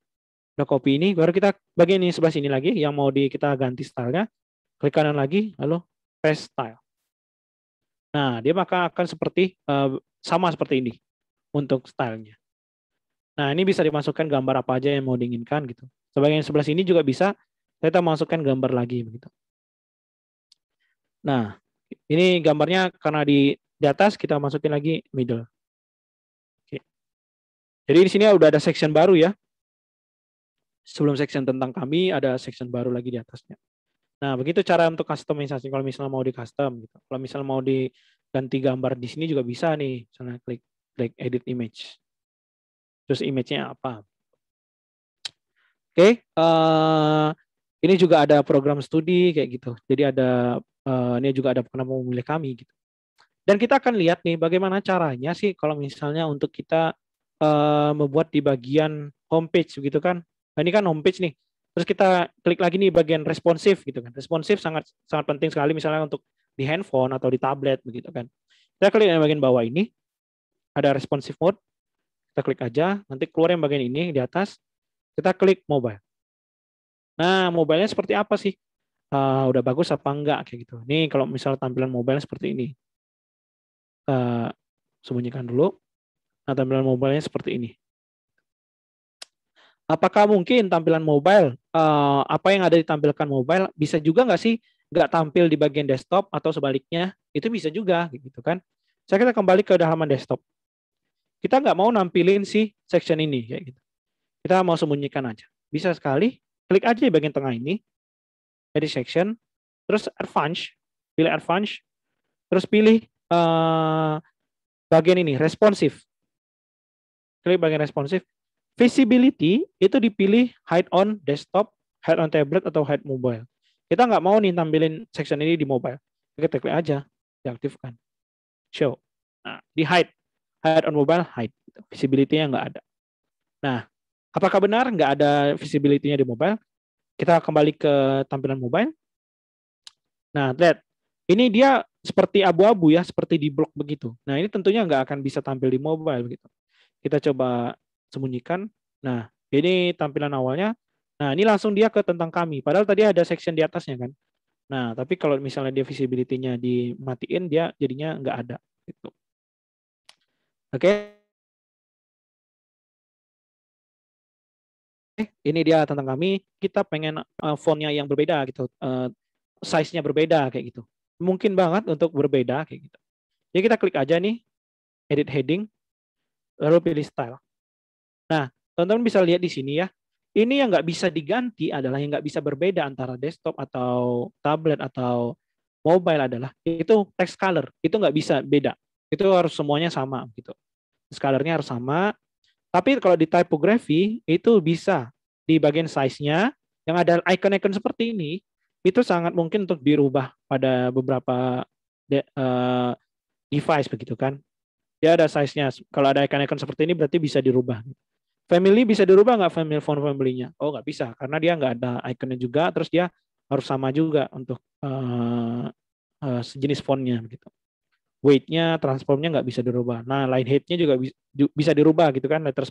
copy ini, baru kita bagian ini sebelah sini lagi, yang mau kita ganti stylenya. Klik kanan lagi, lalu paste style. Nah, dia maka akan seperti sama seperti ini untuk stylenya. Nah, ini bisa dimasukkan gambar apa aja yang mau diinginkan gitu. Sebagian sebelah sini juga bisa kita masukkan gambar lagi begitu. Nah, ini gambarnya karena di atas kita masukin lagi middle. Oke. Jadi di sini udah ada section baru ya. Sebelum section tentang kami ada section baru lagi di atasnya. Nah, begitu cara untuk customisasi kalau misalnya mau di custom gitu. Kalau misalnya mau diganti gambar di sini juga bisa nih. Misalnya klik edit image. Terus image-nya apa? Oke, ini juga ada program studi kayak gitu. Jadi ada ini juga ada kenapa memilih kami gitu. Dan kita akan lihat nih bagaimana caranya sih kalau misalnya untuk kita membuat di bagian homepage begitu kan. Nah, ini kan homepage nih. Terus kita klik lagi nih bagian responsif gitu kan. Responsif sangat sangat penting sekali misalnya untuk di handphone atau di tablet begitu kan. Kita klik yang bagian bawah ini, ada responsive mode. Kita klik aja, nanti keluar yang bagian ini di atas. Kita klik mobile. Nah, mobile-nya seperti apa sih? Udah bagus apa enggak kayak gitu. Nih kalau misal tampilan mobile seperti ini. Sembunyikan dulu. Nah, tampilan mobile-nya seperti ini. Apakah mungkin tampilan mobile, apa yang ada ditampilkan mobile, bisa juga nggak sih nggak tampil di bagian desktop atau sebaliknya? Itu bisa juga, gitu kan? Saya kita kembali ke halaman desktop. Kita nggak mau nampilin si section ini, kayak gitu. Kita mau sembunyikan aja. Bisa sekali, klik aja di bagian tengah ini, edit section, terus advanced, pilih advanced, terus pilih bagian ini, responsive. Klik bagian responsive. Visibility itu dipilih hide on desktop, hide on tablet, atau hide mobile. Kita nggak mau nih tampilin section ini di mobile. Kita klik aja, diaktifkan. Show. Nah, di hide. Hide on mobile, hide. Visibility-nya nggak ada. Nah, apakah benar nggak ada visibility-nya di mobile? Kita kembali ke tampilan mobile. Nah, lihat. Ini dia seperti abu-abu ya, seperti di blok begitu. Nah, ini tentunya nggak akan bisa tampil di mobile begitu. Kita coba sembunyikan. Nah, ini tampilan awalnya. Nah, ini langsung dia ke tentang kami. Padahal tadi ada section di atasnya kan. Nah, tapi kalau misalnya dia visibility-nya dimatiin, dia jadinya nggak ada. Gitu. Oke. Ini dia tentang kami. Kita pengen font-nya yang berbeda gitu. Size-nya berbeda kayak gitu. Mungkin banget untuk berbeda kayak gitu. Jadi kita klik aja nih, edit heading, lalu pilih style. Nah, teman-teman bisa lihat di sini ya. Ini yang nggak bisa diganti adalah yang nggak bisa berbeda antara desktop atau tablet atau mobile adalah itu text color. Itu nggak bisa beda. Itu harus semuanya sama gitu. Colornya harus sama. Tapi kalau di typography itu bisa di bagian size-nya yang ada icon-icon seperti ini itu sangat mungkin untuk dirubah pada beberapa device begitu kan. Dia ada size-nya. Kalau ada icon-icon seperti ini berarti bisa dirubah. Family bisa dirubah nggak family font family-nya? Oh nggak bisa karena dia nggak ada ikonnya juga. Terus dia harus sama juga untuk sejenis fontnya gitu. Weight-nya, transformnya nggak bisa dirubah. Nah line height-nya juga bisa dirubah gitu kan. Letter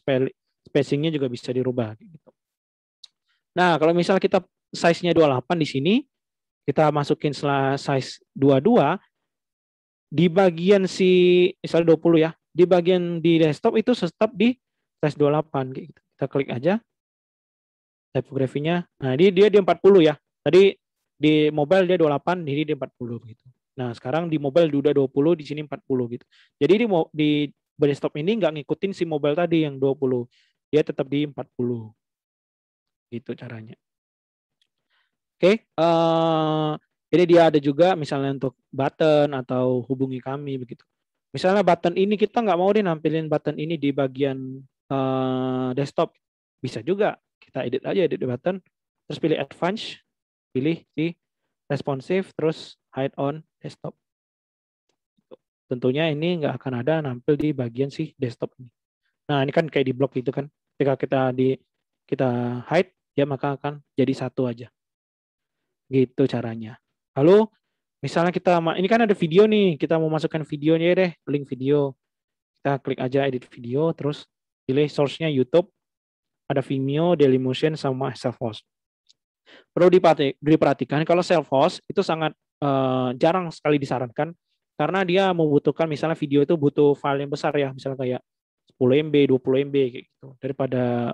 spacing-nya juga bisa dirubah gitu. Nah kalau misal kita size-nya 28 di sini, kita masukin size 22 di bagian si misalnya 20 ya. Di bagian di desktop itu tetap di size 28 gitu. Kita klik aja typography-nya. Nah, dia di 40 ya. Tadi di mobile dia 28, jadi di 40 gitu. Nah, sekarang di mobile udah 20, di sini 40 gitu. Jadi di desktop ini nggak ngikutin si mobile tadi yang 20. Dia tetap di 40. Gitu caranya. Oke, ini dia ada juga misalnya untuk button atau hubungi kami begitu. Misalnya button ini kita nggak mau nampilin button ini di bagian desktop. Bisa juga. Kita edit aja edit button. Terus pilih advance. Pilih di responsive. Terus hide on desktop. Tentunya ini nggak akan ada nampil di bagian si desktop ini. Nah ini kan kayak di blok gitu kan. Ketika kita hide, ya maka akan jadi satu aja. Gitu caranya. Lalu misalnya ini kan ada video nih, kita mau masukkan videonya deh, link video. Kita klik aja edit video, terus pilih source-nya YouTube, ada Vimeo, Dailymotion, sama self-host. Perlu diperhatikan kalau self-host itu sangat jarang sekali disarankan, karena dia membutuhkan misalnya video itu butuh file yang besar ya, misalnya kayak 10 MB, 20 MB kayak gitu. Daripada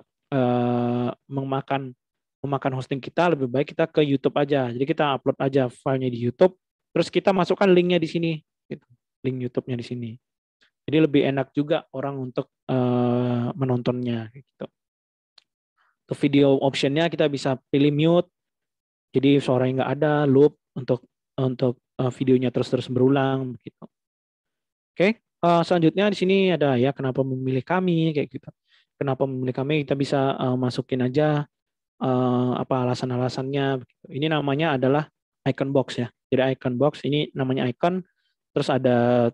memakan hosting kita, lebih baik kita ke YouTube aja. Jadi kita upload aja filenya di YouTube, terus kita masukkan linknya di sini, gitu. Link YouTube-nya di sini. Jadi lebih enak juga orang untuk menontonnya, gitu. Untuk video optionnya kita bisa pilih mute, jadi suaranya nggak ada, loop untuk videonya terus berulang, gitu. Oke, selanjutnya di sini ada ya kenapa memilih kami kayak gitu. Kenapa memilih kami, kita bisa masukin aja apa alasan-alasannya. Ini namanya adalah icon box ya. Jadi icon box ini namanya icon, terus ada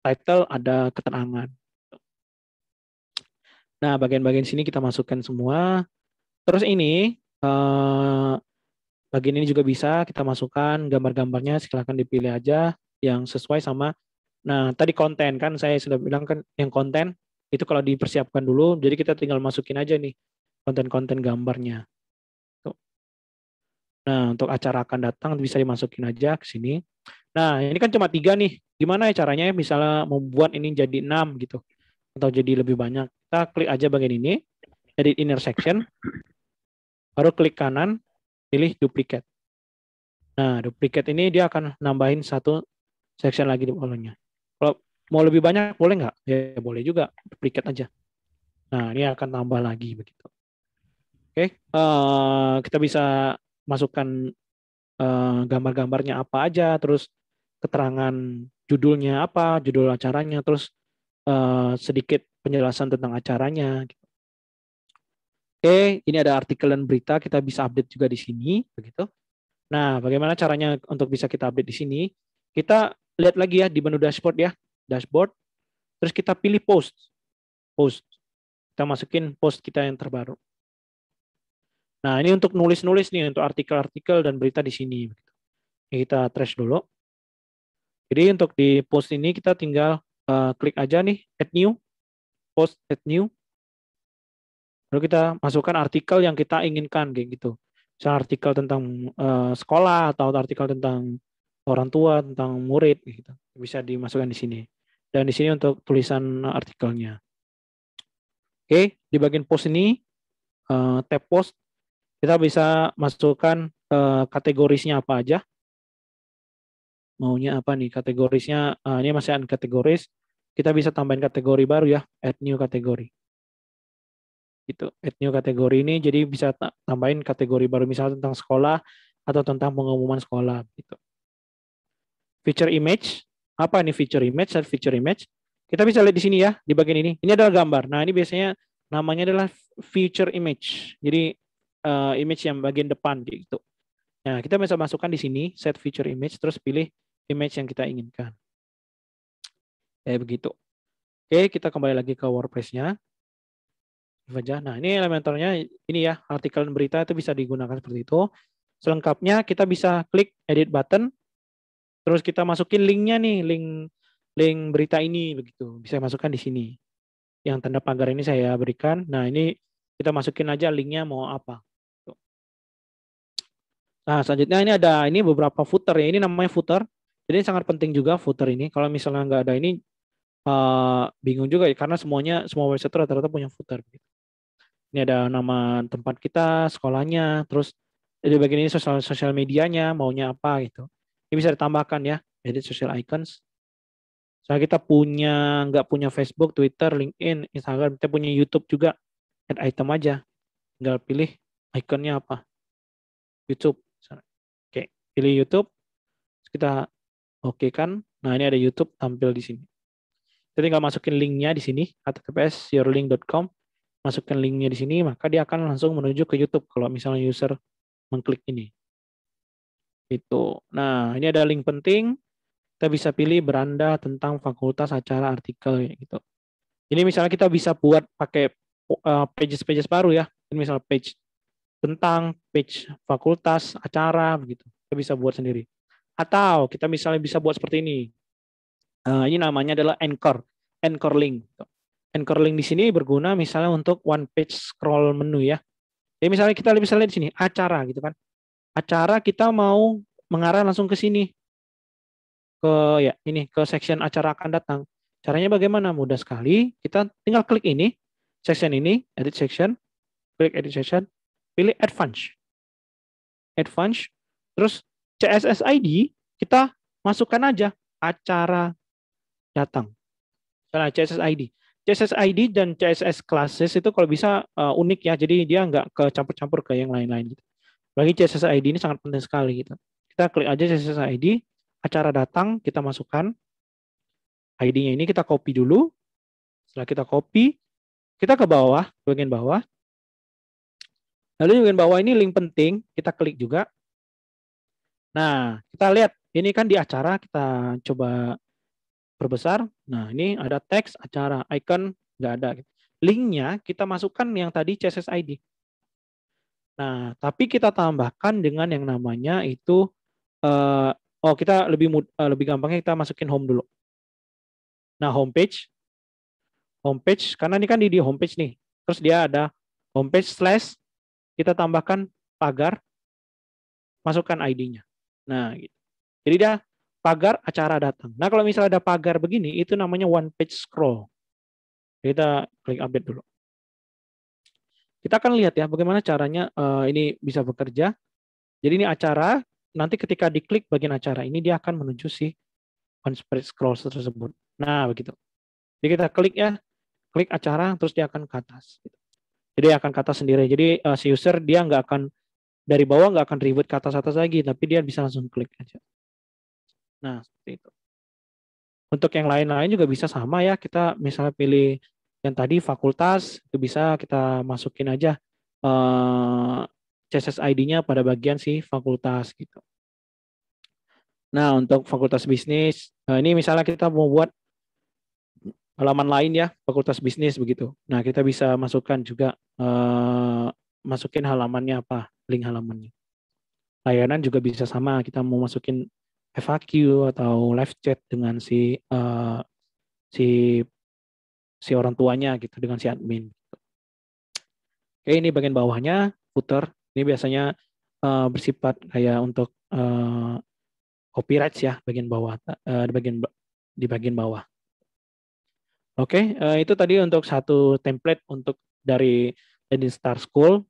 title, ada keterangan. Nah, bagian-bagian sini kita masukkan semua. Terus ini bagian ini juga bisa kita masukkan gambar-gambarnya, silakan dipilih aja yang sesuai sama. Nah, tadi konten kan saya sudah bilang kan yang konten itu kalau dipersiapkan dulu, jadi kita tinggal masukin aja nih konten-konten gambarnya. Tuh. Nah, untuk acara akan datang bisa dimasukin aja ke sini. Nah, ini kan cuma 3 nih. Gimana ya caranya misalnya membuat ini jadi 6 gitu atau jadi lebih banyak? Kita klik aja bagian ini, edit intersection, baru klik kanan, pilih duplicate. Nah, duplicate ini dia akan nambahin satu section lagi di bawahnya. Kalau mau lebih banyak boleh nggak? Ya boleh juga, duplicate aja. Nah, ini akan tambah lagi begitu. Oke, kita bisa masukkan gambar-gambarnya apa aja, terus keterangan judulnya apa, judul acaranya, terus sedikit penjelasan tentang acaranya. Oke, ini ada artikel dan berita, kita bisa update juga di sini, begitu. Nah, bagaimana caranya untuk bisa kita update di sini? Kita lihat lagi ya di menu dashboard ya, dashboard. Terus kita pilih post, post. Kita masukin post kita yang terbaru. Nah, ini untuk nulis-nulis nih, untuk artikel-artikel dan berita di sini. Kita trash dulu. Jadi untuk di post ini kita tinggal klik aja nih, add new, post add new. Lalu kita masukkan artikel yang kita inginkan kayak gitu. Misalnya artikel tentang sekolah atau artikel tentang orang tua, tentang murid gitu. Bisa dimasukkan di sini. Dan di sini untuk tulisan artikelnya. Oke, di bagian post ini tab post kita bisa masukkan kategorisnya apa aja. Maunya apa nih kategorisnya? Ini masih uncategorized. Kita bisa tambahin kategori baru ya, add new kategori. Gitu. Add new kategori ini jadi bisa tambahin kategori baru misalnya tentang sekolah atau tentang pengumuman sekolah gitu. Feature image, apa nih feature image dan feature image? Kita bisa lihat di sini ya, di bagian ini. Ini adalah gambar. Nah, ini biasanya namanya adalah feature image. Jadi image yang bagian depan gitu. Nah, kita bisa masukkan di sini set feature image terus pilih image yang kita inginkan. Kayak begitu. Oke, kita kembali lagi ke WordPress-nya. Nah, ini Elementornya ini ya, artikel dan berita itu bisa digunakan seperti itu. Selengkapnya kita bisa klik edit button, terus kita masukin linknya nih, link berita ini begitu. Bisa masukkan di sini. Yang tanda pagar ini saya berikan. Nah, ini kita masukin aja linknya mau apa. Nah, selanjutnya ini beberapa footer ya. Ini namanya footer. Jadi sangat penting juga footer ini. Kalau misalnya nggak ada ini bingung juga ya karena semua website rata-rata punya footer. Ini ada nama tempat kita, sekolahnya, terus di bagian ini sosial medianya, maunya apa gitu. Ini bisa ditambahkan ya, edit social icons. Soalnya kita nggak punya Facebook, Twitter, LinkedIn, Instagram, kita punya YouTube juga. Add item aja, tinggal pilih ikonnya apa. YouTube. Oke, pilih YouTube. Kita oke kan. Nah, ini ada YouTube tampil di sini. Kita tinggal masukin linknya di sini, https://yourlink.com. Masukkan linknya di sini, maka dia akan langsung menuju ke YouTube kalau misalnya user mengklik ini. Itu. Nah, ini ada link penting. Kita bisa pilih beranda tentang fakultas acara artikel gitu. Ini misalnya kita bisa buat pakai pages baru ya. Ini misalnya page tentang page fakultas acara begitu. Kita bisa buat sendiri. Atau kita misalnya bisa buat seperti ini. Ini namanya adalah anchor link. Anchor link di sini berguna misalnya untuk one page scroll menu ya. Jadi misalnya kita bisa lihat di sini acara gitu kan. Acara kita mau mengarah langsung ke sini. Ke section acara akan datang. Caranya bagaimana? Mudah sekali. Kita tinggal klik ini, section ini, edit section, klik edit section, pilih advance. Advance, terus CSS ID kita masukkan aja acara datang. Nah, CSS ID. CSS ID dan CSS classes itu kalau bisa unik ya, jadi dia nggak kecampur-campur ke yang lain-lain gitu. Lagi CSS ID ini sangat penting sekali gitu. Kita klik aja CSS ID, acara datang, kita masukkan ID-nya ini kita copy dulu. Setelah kita copy, kita ke bawah, bagian bawah. Lalu di bagian bawah ini link penting, kita klik juga. Nah, kita lihat ini kan di acara, kita coba perbesar. Nah, ini ada teks, acara, icon, nggak ada. Linknya kita masukkan yang tadi CSS ID. Nah, tapi kita tambahkan dengan yang namanya itu, kita lebih gampangnya kita masukin home dulu. Nah, homepage, karena ini kan di homepage nih. Terus dia ada homepage / kita tambahkan pagar, masukkan ID-nya. Nah, gitu. Jadi dia pagar acara datang. Nah, kalau misalnya ada pagar begini, itu namanya one page scroll. Kita klik update dulu. Kita akan lihat ya bagaimana caranya ini bisa bekerja. Jadi ini acara, nanti ketika diklik bagian acara ini dia akan menuju si one page scroll tersebut. Nah, begitu. Jadi kita klik ya, klik acara, terus dia akan ke atas. Jadi akan ke atas sendiri. Jadi si user dia nggak akan dari bawah nggak akan ribet ke atas-atas lagi, tapi dia bisa langsung klik aja. Nah, seperti itu. Untuk yang lain-lain juga bisa sama ya. Kita misalnya pilih yang tadi fakultas, itu bisa kita masukin aja CSS ID-nya pada bagian si fakultas gitu. Nah, untuk fakultas bisnis, ini misalnya kita mau buat halaman lain ya, fakultas bisnis begitu. Nah, kita bisa masukkan juga, masukin halamannya apa, link halamannya. Layanan juga bisa sama, kita mau masukin FAQ atau live chat dengan si orang tuanya gitu, dengan si admin. Oke, ini bagian bawahnya, footer. Ini biasanya bersifat kayak untuk copyright ya, bagian bawah, di bagian bawah. Oke, itu tadi untuk satu template untuk dari Landing Star School.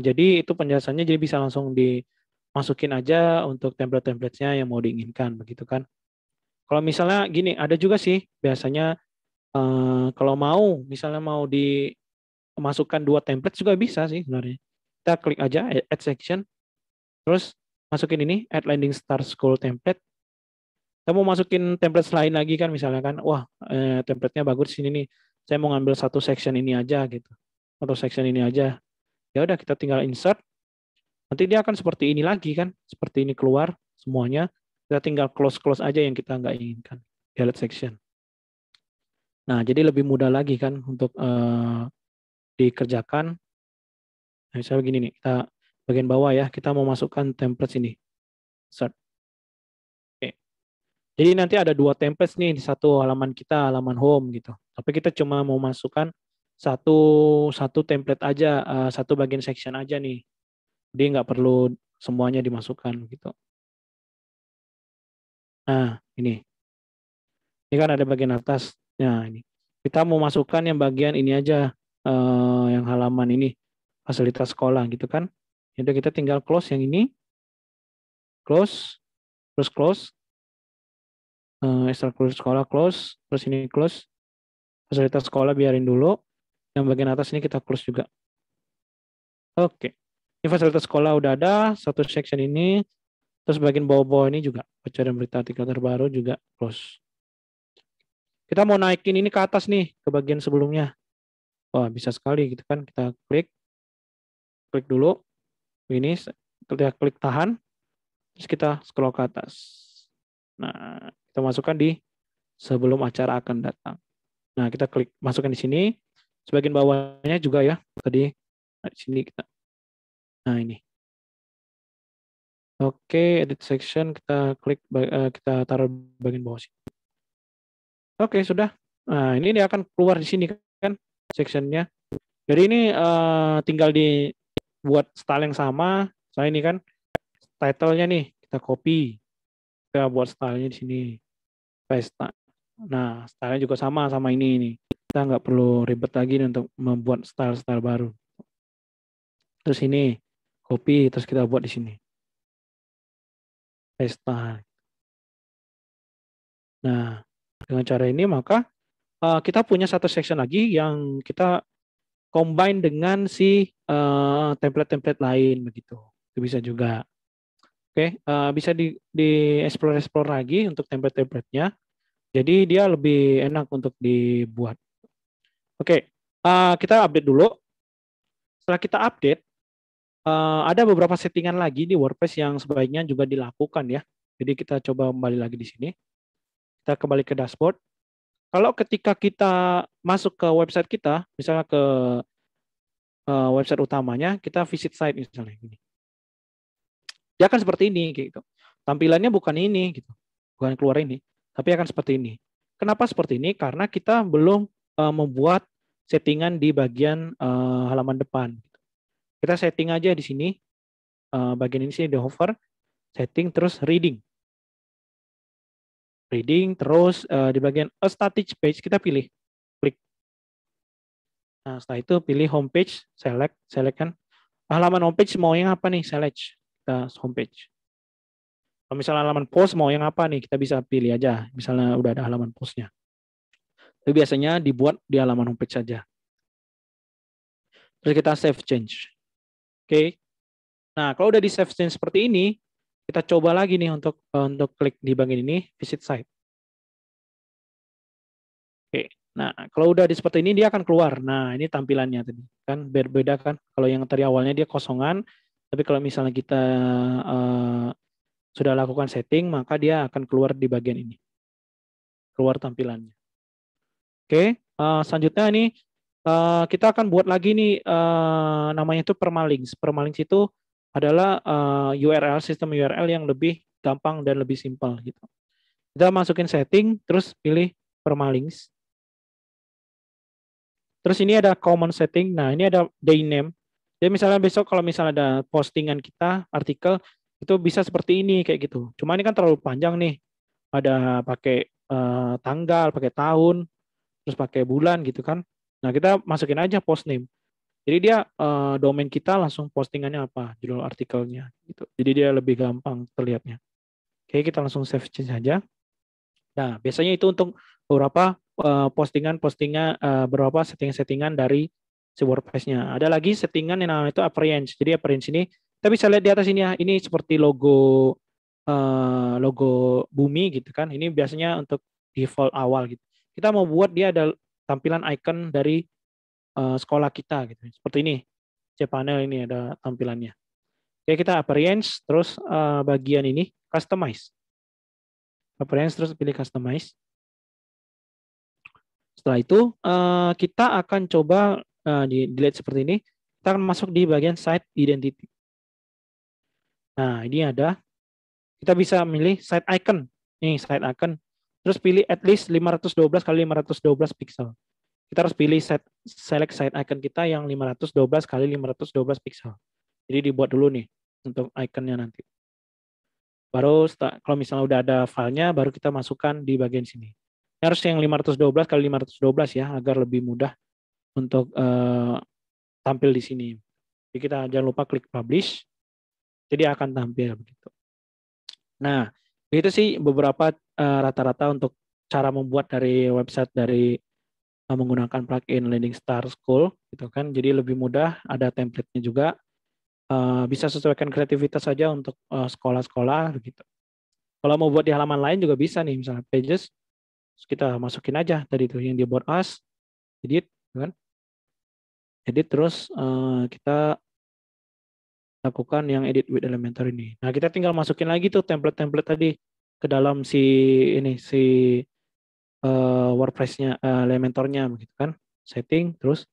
Jadi itu penjelasannya, jadi bisa langsung dimasukin aja untuk template-templatenya yang mau diinginkan, begitu kan. Kalau misalnya gini, ada juga sih biasanya kalau misalnya mau dimasukkan 2 template juga bisa sih sebenarnya. Kita klik aja add section, terus masukin ini add Landing Star School template. Kita mau masukin template lain lagi kan, misalnya kan, wah template-nya bagus sini nih, saya mau ngambil satu section ini aja gitu, atau section ini aja. Ya udah kita tinggal insert, nanti dia akan seperti ini lagi kan, seperti ini keluar semuanya. Kita tinggal close aja yang kita nggak inginkan, delete section. Nah, jadi lebih mudah lagi kan untuk dikerjakan. Nah, misalnya begini nih, kita bagian bawah ya, kita mau masukkan template sini. Insert. Oke. Jadi nanti ada 2 template nih di satu halaman kita, halaman home gitu. Tapi kita cuma mau masukkan satu template aja, satu bagian section aja nih. Jadi nggak perlu semuanya dimasukkan gitu. Nah, ini. Ini kan ada bagian atas. Nah, ini. Kita mau masukkan yang bagian ini aja, yang halaman ini, fasilitas sekolah gitu kan. Jadi kita tinggal close yang ini. Close, terus close. Ekstrakurikuler sekolah close, terus ini close. Fasilitas sekolah biarin dulu. Yang bagian atas ini kita close juga. Oke. Ini fasilitas sekolah udah ada, satu section ini. Terus bagian bawah-bawah ini juga, baca dan berita artikel terbaru juga close. Kita mau naikin ini ke atas nih, ke bagian sebelumnya. Wah, bisa sekali gitu kan. Kita klik dulu. Ini, kita klik tahan. Terus kita scroll ke atas. Nah, kita masukkan di sebelum acara akan datang. Nah, kita klik, masukkan di sini. Sebagian bawahnya juga ya. Tadi, nah, di sini kita. Nah, ini. Oke, edit section, kita klik, kita taruh bagian bawah sini. Oke, sudah. Nah, ini dia akan keluar di sini kan, sectionnya. Jadi ini tinggal dibuat style yang sama. Saya ini kan, title-nya nih, kita copy. Kita buat style-nya di sini. Paste. Nah, style-nya juga sama ini. Kita nggak perlu ribet lagi untuk membuat style-style baru. Terus ini, copy, terus kita buat di sini. Paste. Nah, dengan cara ini maka kita punya satu section lagi yang kita combine dengan si template-template lain begitu. Itu bisa juga. Oke, bisa di explore lagi untuk template-templatenya. Jadi dia lebih enak untuk dibuat. Oke, kita update dulu. Setelah kita update, ada beberapa settingan lagi di WordPress yang sebaiknya juga dilakukan ya. Jadi kita coba kembali lagi di sini. kita kembali ke dashboard. Kalau ketika kita masuk ke website kita, misalnya ke website utamanya, kita visit site misalnya ini. Dia akan seperti ini gitu. Tampilannya bukan ini gitu. Bukan keluar ini, tapi akan seperti ini. Kenapa seperti ini? Karena kita belum membuat settingan di bagian halaman depan. Kita setting aja di sini, bagian ini sini di hover, setting terus reading. Reading terus di bagian a static page kita pilih, klik. Nah, setelah itu pilih homepage, select kan. Halaman homepage mau yang apa nih? Select kita homepage. Kalau misalnya halaman post mau yang apa nih? Kita bisa pilih aja. Misalnya udah ada halaman postnya. Itu biasanya dibuat di halaman homepage saja. Terus kita save change. Oke. Nah, kalau udah di save change seperti ini, kita coba lagi nih untuk klik di bagian ini, visit site. Oke. Nah, kalau udah di seperti ini dia akan keluar. Nah, ini tampilannya tadi. Kan berbeda kan? Kalau yang tadi awalnya dia kosongan, tapi kalau misalnya kita sudah lakukan setting, maka dia akan keluar di bagian ini. Keluar tampilannya. Oke, selanjutnya ini kita akan buat lagi nih namanya itu permalinks. Permalinks itu adalah URL, sistem URL yang lebih gampang dan lebih simpel gitu. Kita masukin setting, terus pilih permalinks. Terus ini ada common setting. Nah, ini ada day name. Jadi misalnya besok kalau misalnya ada postingan kita, artikel, itu bisa seperti ini kayak gitu. Cuma ini kan terlalu panjang nih. Ada pakai tanggal, pakai tahun, terus pakai bulan gitu kan. Nah, kita masukin aja post name. Jadi dia domain kita langsung postingannya apa, judul artikelnya gitu. Jadi dia lebih gampang terlihatnya. Oke, kita langsung save change saja. Nah, biasanya itu untuk beberapa postingan-postingan beberapa settingan-settingan dari si WordPress-nya. Ada lagi settingan yang namanya itu appearance. Jadi appearance ini kita bisa lihat di atas ini ya. Ini seperti logo bumi gitu kan. Ini biasanya untuk default awal gitu. Kita mau buat dia ada tampilan icon dari sekolah kita gitu. Seperti ini. Cpanel ini ada tampilannya. Oke, kita appearance terus bagian ini customize. Appearance terus pilih customize. Setelah itu kita akan coba di delete seperti ini. Kita akan masuk di bagian site identity. Nah, ini ada. Kita bisa milih site icon. Nih, site icon. Terus pilih at least 512 kali 512 pixel. Kita harus pilih select site icon kita yang 512 kali 512 pixel. Jadi dibuat dulu nih untuk iconnya nanti. Baru kalau misalnya udah ada filenya, baru kita masukkan di bagian sini. Ini harus yang 512 kali 512 ya, agar lebih mudah untuk tampil di sini. Jadi kita jangan lupa klik publish, jadi akan tampil begitu. Nah, itu sih beberapa rata-rata untuk cara membuat dari website dari menggunakan plugin Landing Star School, gitu kan. Jadi lebih mudah, ada template-nya juga. Bisa sesuaikan kreativitas saja untuk sekolah-sekolah begitu. Kalau mau buat di halaman lain juga bisa nih, misalnya pages, kita masukin aja tadi itu yang dia buat us, edit, kan? Edit terus kita lakukan yang edit with Elementor ini. Nah, kita tinggal masukin lagi tuh template-template tadi ke dalam si WordPress-nya, Elementor-nya begitu kan. Setting, terus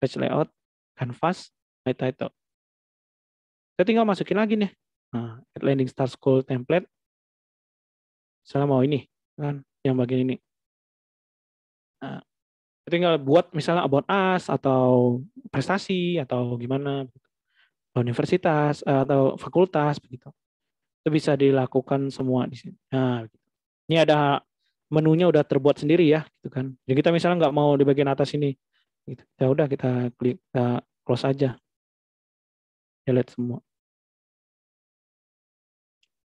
page layout, canvas, my title. Kita tinggal masukin lagi nih. Nah, landing start school template. Misalnya mau ini, kan, yang bagian ini. Nah, kita tinggal buat misalnya about us, atau prestasi, atau gimana, universitas, atau fakultas, begitu. Itu bisa dilakukan semua di sini. Nah, ini ada menunya udah terbuat sendiri ya, gitu kan. Jadi kita misalnya nggak mau di bagian atas ini, gitu. Ya udah kita klik, kita close aja, delete semua.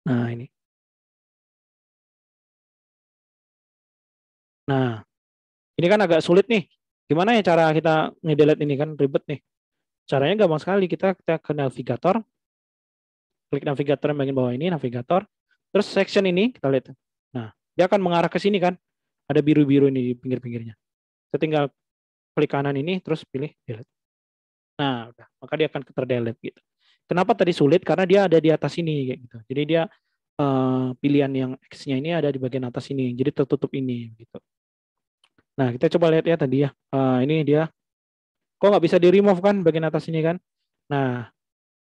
Nah ini. Nah, ini kan agak sulit nih. Gimana ya cara kita ngedelete ini, kan ribet nih. Caranya gampang sekali. Kita ke navigator, klik navigator yang bagian bawah ini, navigator. Terus section ini kita lihat. Nah, dia akan mengarah ke sini kan. Ada biru-biru ini di pinggir-pinggirnya. Kita tinggal klik kanan ini, terus pilih delete. Nah, udah, maka dia akan terdelete gitu. Kenapa tadi sulit? Karena dia ada di atas ini kayak gitu. Jadi dia pilihan yang X-nya ini ada di bagian atas ini, jadi tertutup ini gitu. Nah, kita coba lihat ya tadi ya. Ini dia. Kok nggak bisa di remove kan bagian atas ini kan? Nah,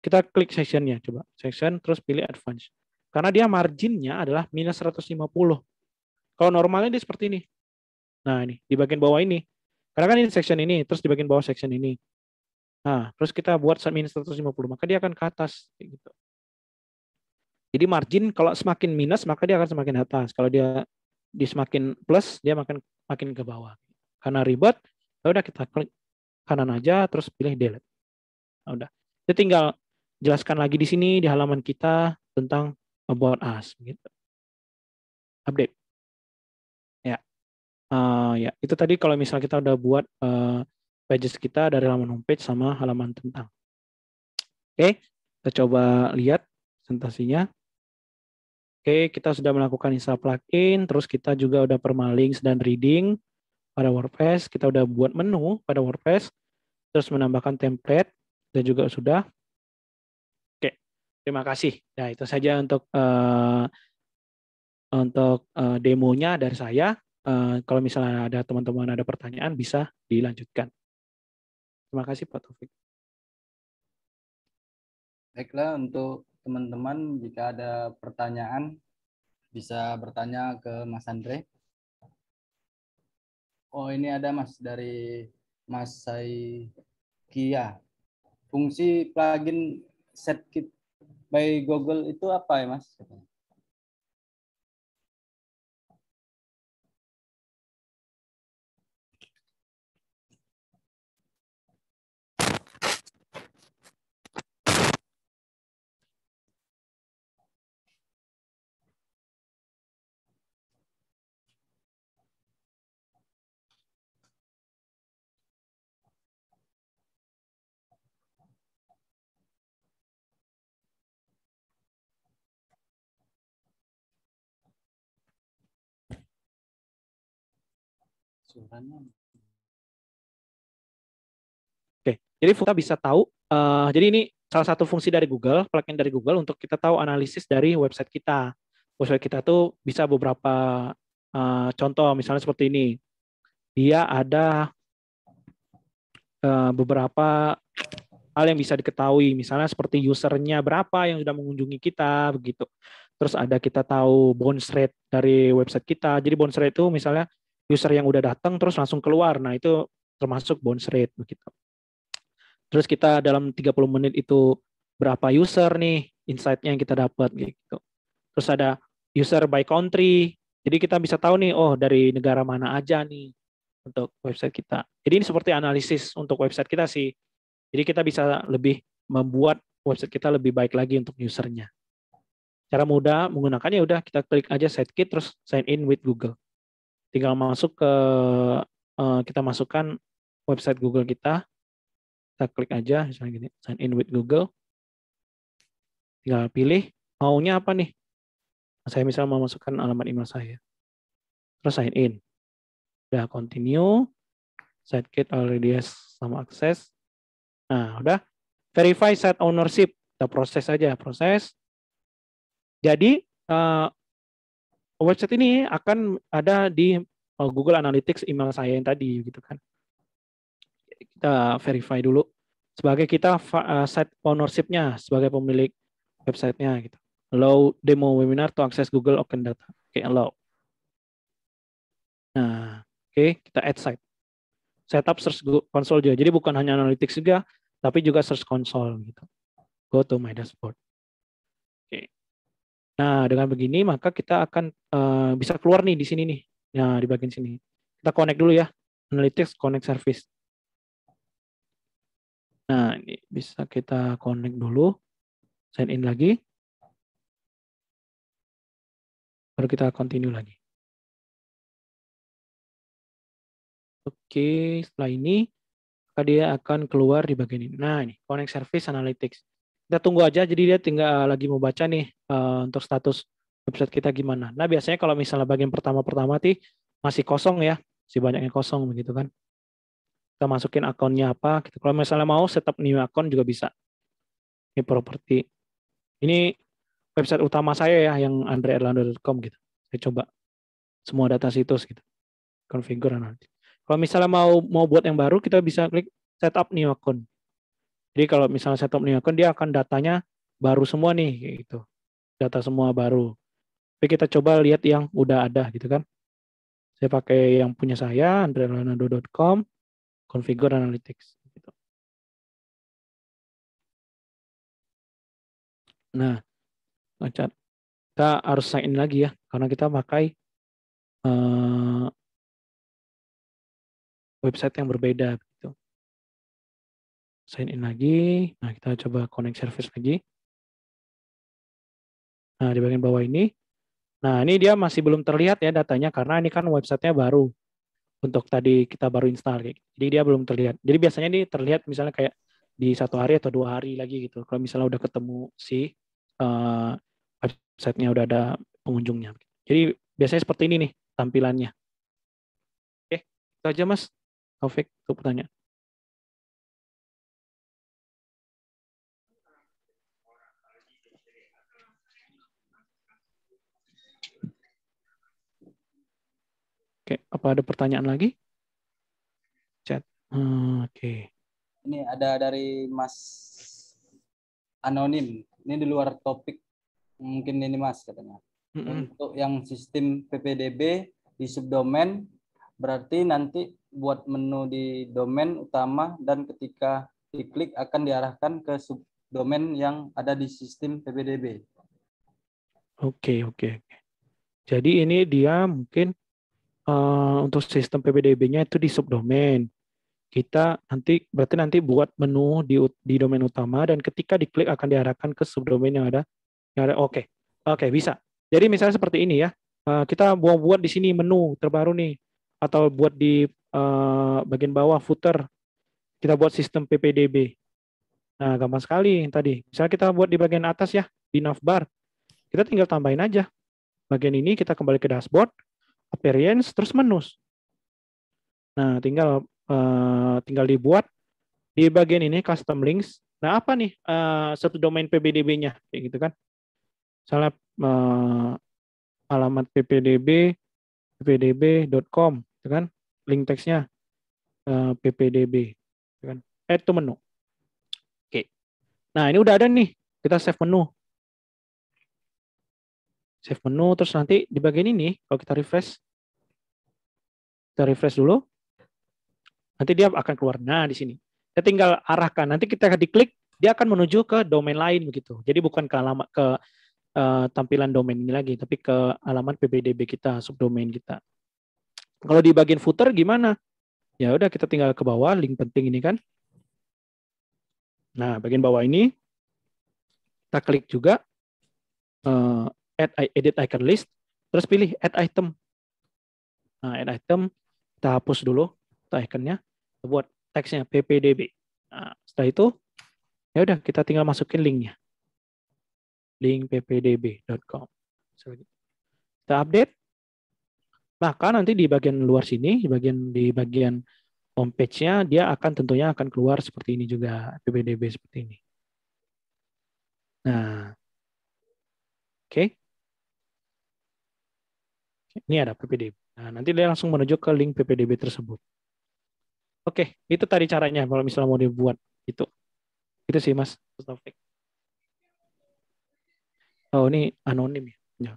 kita klik sectionnya, coba section, terus pilih advance. Karena dia marginnya adalah minus 150. Kalau normalnya dia seperti ini. Nah, ini di bagian bawah ini. Karena kan ini section ini, terus di bagian bawah section ini. Nah, terus kita buat minus 150, maka dia akan ke atas. Gitu. Jadi margin kalau semakin minus, maka dia akan semakin atas. Kalau dia di semakin plus, dia makin ke bawah. Karena ribet, ya udah kita klik kanan aja, terus pilih delete. Nah, udah. Kita tinggal jelaskan lagi di sini di halaman kita tentang about us. Gitu. Update. Ya. Ya, itu tadi kalau misal kita udah buat pages kita dari halaman homepage sama halaman tentang. Oke, kita coba lihat presentasinya. Oke, kita sudah melakukan install plugin, terus kita juga udah permalinks dan reading pada WordPress, kita udah buat menu pada WordPress, terus menambahkan template, dan juga sudah. Oke, terima kasih. Nah, itu saja untuk demonya dari saya. Kalau misalnya ada teman-teman ada pertanyaan, bisa dilanjutkan. Terima kasih Pak Taufik. Baiklah, untuk teman-teman jika ada pertanyaan bisa bertanya ke Mas Andre. Oh, ini ada Mas dari Mas Saikia. Fungsi plugin SetKit by Google itu apa ya, Mas? Oke, jadi kita bisa tahu. Jadi ini salah satu fungsi dari Google, plugin dari Google untuk kita tahu analisis dari website kita. Website kita tuh bisa beberapa contoh, misalnya seperti ini. Dia ada beberapa hal yang bisa diketahui, misalnya seperti usernya berapa yang sudah mengunjungi kita, begitu. Terus ada kita tahu bounce rate dari website kita. Jadi bounce rate itu misalnya user yang udah datang terus langsung keluar. Nah, itu termasuk bounce rate begitu. Terus kita dalam 30 menit itu berapa user nih insight-nya yang kita dapat gitu. Terus ada user by country. Jadi kita bisa tahu nih, oh dari negara mana aja nih untuk website kita. Jadi ini seperti analisis untuk website kita sih. Jadi kita bisa lebih membuat website kita lebih baik lagi untuk usernya. Cara mudah menggunakannya udah kita klik aja SiteKit terus sign in with Google. Tinggal masuk ke kita masukkan website Google kita klik aja misalnya gini, sign in with Google. Tinggal pilih maunya apa nih. Saya misalnya mau masukkan alamat email saya. Terus sign in. Udah continue. SiteKit already has some access. Nah, udah verify site ownership. Kita proses aja, proses. Jadi website ini akan ada di Google Analytics email saya yang tadi gitu kan. Kita verify dulu sebagai kita site ownership-nya sebagai pemilik website-nya gitu. Allow demo webinar to access Google Open Data. Oke, allow. Nah, oke, kita add site. Setup search console juga. Jadi bukan hanya analytics juga, tapi juga search console gitu. Go to my dashboard. Oke. Nah, dengan begini maka kita akan bisa keluar nih di sini nih. Nah, di bagian sini. Kita connect dulu ya. Analytics connect service. Nah, ini bisa kita connect dulu. Sign in lagi. Baru kita continue lagi. Oke, setelah ini dia akan keluar di bagian ini. Nah, ini connect service analytics. Kita tunggu aja, jadi dia tinggal lagi mau baca nih untuk status website kita gimana. Nah, biasanya kalau misalnya bagian pertama-pertama masih kosong ya, masih banyak yang kosong begitu kan. Kita masukin akunnya apa. Gitu. Kalau misalnya mau setup new account juga bisa. Ini properti. Ini website utama saya ya, yang andreerlando.com gitu. Saya coba semua data situs gitu. Configure nanti. Kalau misalnya mau buat yang baru, kita bisa klik setup new account. Jadi kalau misalnya setup new account, dia akan datanya baru semua nih, gitu. Data semua baru. Tapi kita coba lihat yang udah ada gitu kan. Saya pakai yang punya saya, andreerlando.com, configure analytics. Gitu. Nah, kita harus sign in lagi ya, karena kita pakai website yang berbeda. Gitu. Sign in lagi. Nah, kita coba connect service lagi. Nah, di bagian bawah ini. Nah, ini dia masih belum terlihat ya datanya, karena ini kan websitenya baru. Untuk tadi kita baru install. Jadi dia belum terlihat. Jadi biasanya ini terlihat misalnya kayak di 1 hari atau 2 hari lagi gitu. Kalau misalnya udah ketemu si websitenya udah ada pengunjungnya. Jadi biasanya seperti ini nih tampilannya. Oke, itu aja Mas Taufik untuk pertanyaan. Oke, apa ada pertanyaan lagi? Chat. Oke. Ini ada dari Mas Anonim. Ini di luar topik mungkin ini Mas katanya. Untuk yang sistem PPDB di subdomain berarti nanti buat menu di domain utama dan ketika diklik akan diarahkan ke subdomain yang ada di sistem PPDB. Oke. Jadi ini dia mungkin untuk sistem PPDB-nya itu di subdomain. Kita nanti buat menu di domain utama dan ketika diklik akan diarahkan ke subdomain yang ada. Oke, bisa. Jadi misalnya seperti ini ya, kita buat di sini menu terbaru nih, atau buat di bagian bawah footer, kita buat sistem PPDB. Nah, gampang sekali yang tadi. Misalnya kita buat di bagian atas ya, di navbar, kita tinggal tambahin aja. Bagian ini kita kembali ke dashboard, appearance, terus menus. Nah, tinggal dibuat di bagian ini custom links. Nah, apa nih satu domain PPDB-nya kayak gitu kan? Misalnya alamat ppdb.com, gitu kan? Link teksnya ppdb, gitu kan? Add to menu. Oke. Nah, ini udah ada nih. Kita save menu. Save menu, terus nanti di bagian ini, kalau kita refresh dulu, nanti dia akan keluar. Nah, di sini. Kita tinggal arahkan. Nanti kita diklik, dia akan menuju ke domain lain begitu. Jadi bukan ke alamat tampilan domain ini lagi, tapi ke alamat ppdb kita, subdomain kita. Kalau di bagian footer gimana? Ya udah kita tinggal ke bawah, link penting ini kan. Nah, bagian bawah ini kita klik juga edit icon list, terus pilih add item. Nah, add item kita hapus dulu iconnya, kita buat teksnya ppdb. Nah, setelah itu ya udah kita tinggal masukin linknya, link ppdb.com. Kita update. Maka nanti di bagian luar sini, di bagian homepage-nya dia tentunya akan keluar seperti ini juga, ppdb seperti ini. Nah, oke. Ini ada ppdb. Nah, nanti dia langsung menuju ke link ppdb tersebut. Oke, itu tadi caranya kalau misalnya mau dibuat itu. Itu sih Mas Taufik. Oh, ini anonim ya.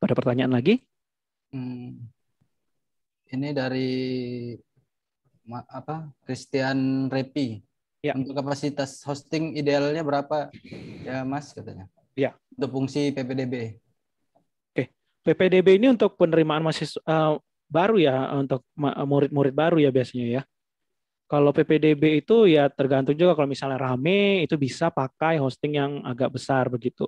Ada pertanyaan lagi? Ini dari Christian Repi. Ya. Untuk kapasitas hosting idealnya berapa ya Mas katanya? Ya. Untuk fungsi PPDB. Oke, PPDB ini untuk penerimaan mahasiswa baru ya, untuk murid-murid baru ya biasanya ya. Kalau PPDB itu ya tergantung juga, kalau misalnya rame itu bisa pakai hosting yang agak besar begitu.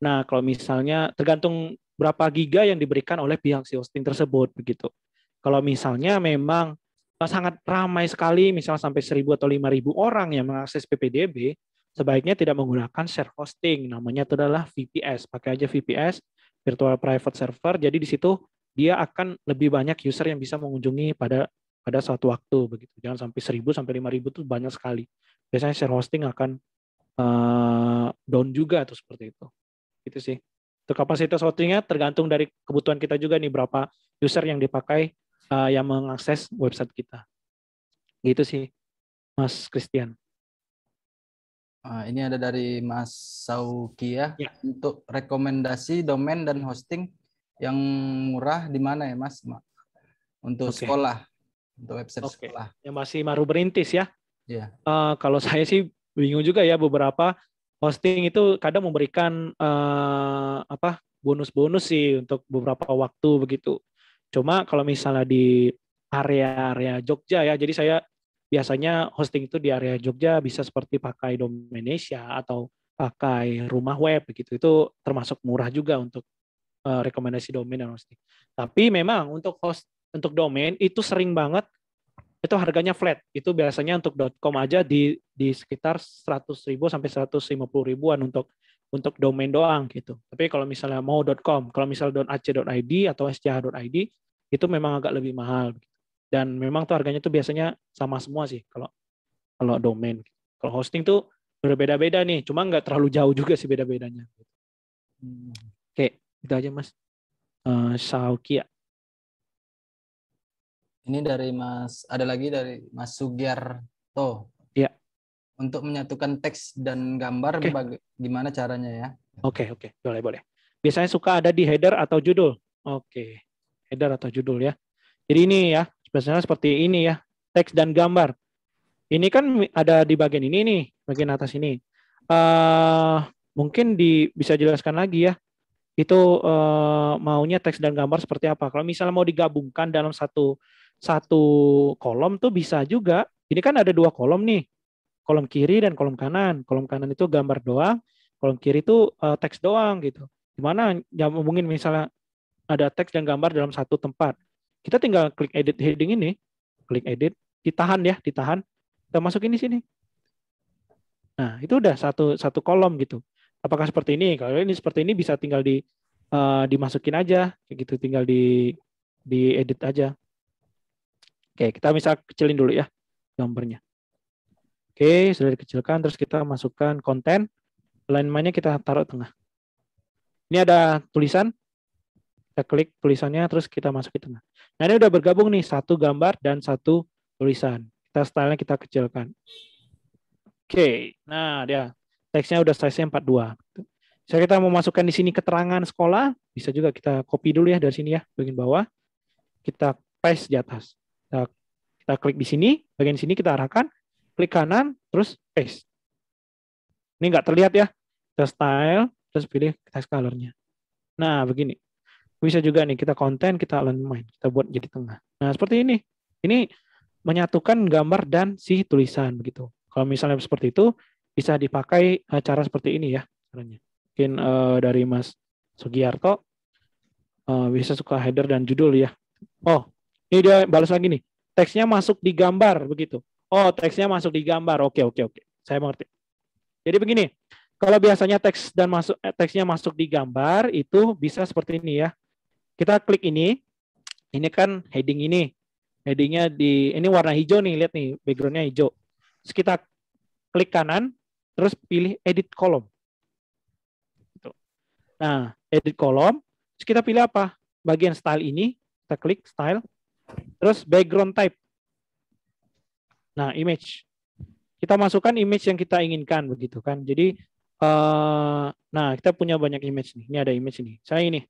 Nah, kalau misalnya tergantung berapa giga yang diberikan oleh pihak si hosting tersebut begitu. Kalau misalnya memang sangat ramai sekali, misal sampai 1.000 atau 5.000 orang yang mengakses PPDB, sebaiknya tidak menggunakan share hosting. Namanya itu adalah VPS. Pakai aja VPS, Virtual Private Server. Jadi di situ dia akan lebih banyak user yang bisa mengunjungi pada suatu waktu begitu. Jangan sampai 1.000 sampai 5.000 itu banyak sekali. Biasanya share hosting akan down juga tuh seperti itu. Gitu sih. Untuk kapasitas hostingnya tergantung dari kebutuhan kita juga nih, berapa user yang dipakai yang mengakses website kita. Gitu sih, Mas Christian. Ini ada dari Mas Saukia Ya. untuk rekomendasi domain dan hosting yang murah di mana ya Mas? Untuk sekolah, untuk website sekolah. Yang masih baru berintis ya. Ya. Kalau saya sih bingung juga ya, beberapa hosting itu kadang memberikan bonus-bonus sih untuk beberapa waktu begitu. Cuma kalau misalnya di area-area Jogja ya, jadi saya biasanya hosting itu di area Jogja bisa seperti pakai Domanesia atau pakai rumah web begitu. Itu termasuk murah juga untuk rekomendasi domain dan hosting. Tapi memang untuk untuk domain itu sering banget itu harganya flat. Itu biasanya untuk .com aja di sekitar 100.000 sampai 150.000-an untuk domain doang gitu. Tapi kalau misalnya mau .com, kalau misalnya .ac.id atau sch.id itu memang agak lebih mahal. Dan memang tuh harganya tuh biasanya sama semua sih kalau domain. Kalau hosting tuh berbeda-beda nih, cuma nggak terlalu jauh juga sih beda-bedanya. Oke, itu aja Mas. Saukia. Ini dari ada lagi dari Mas Sugiarto. Ya. Untuk menyatukan teks dan gambar, gimana caranya ya? Oke, boleh. Biasanya suka ada di header atau judul. Oke, header atau judul ya. Jadi ini ya, biasanya seperti ini ya, teks dan gambar. Ini kan ada di bagian ini nih, bagian atas ini. Mungkin bisa jelaskan lagi ya, itu maunya teks dan gambar seperti apa. Kalau misalnya mau digabungkan dalam satu kolom tuh bisa juga. Ini kan ada 2 kolom nih, kolom kiri dan kolom kanan. Kolom kanan itu gambar doang, kolom kiri itu teks doang gitu. Gimana ya, mungkin misalnya ada teks dan gambar dalam satu tempat. Kita tinggal klik edit heading ini, klik edit, ditahan, kita masukin di sini. Nah, itu udah satu kolom gitu. Apakah seperti ini? Kalau ini seperti ini bisa tinggal dimasukin aja, kayak gitu, tinggal di edit aja. Oke, kita bisa kecilin dulu ya gambarnya. Oke, sudah dikecilkan, terus kita masukkan konten, alignment-nya kita taruh tengah. Ini ada tulisan, kita klik tulisannya, terus kita masukin tengah. Nah, ini udah bergabung nih, satu gambar dan satu tulisan. Stylenya kita kecilkan. Oke, nah dia teksnya udah size-nya 42. Saya kita mau masukkan di sini keterangan sekolah, bisa juga kita copy dulu ya dari sini ya, bagian bawah. Kita paste di atas. Kita klik di sini, bagian sini kita arahkan, klik kanan, terus paste. Ini nggak terlihat ya. Kita style, terus pilih text color-nya. Nah, begini. Bisa juga nih, kita konten, kita alignment, kita buat jadi tengah. Nah, seperti ini. Ini menyatukan gambar dan si tulisan begitu. Kalau misalnya seperti itu, bisa dipakai cara seperti ini ya caranya. Mungkin dari Mas Sugiarto bisa suka header dan judul ya. Oh, ini dia balas lagi nih. Teksnya masuk di gambar begitu. Oh, teksnya masuk di gambar. Oke. Saya mengerti. Jadi begini, kalau biasanya teksnya masuk di gambar itu bisa seperti ini ya. Kita klik ini kan heading ini. Headingnya ini warna hijau nih, lihat nih, backgroundnya hijau. Terus kita klik kanan, terus pilih edit kolom. Nah, edit kolom, terus kita pilih apa? Bagian style ini, kita klik style, terus background type. Nah, image. Kita masukkan image yang kita inginkan begitu kan. Jadi, nah kita punya banyak image nih. Ini ada image ini. Saya ini,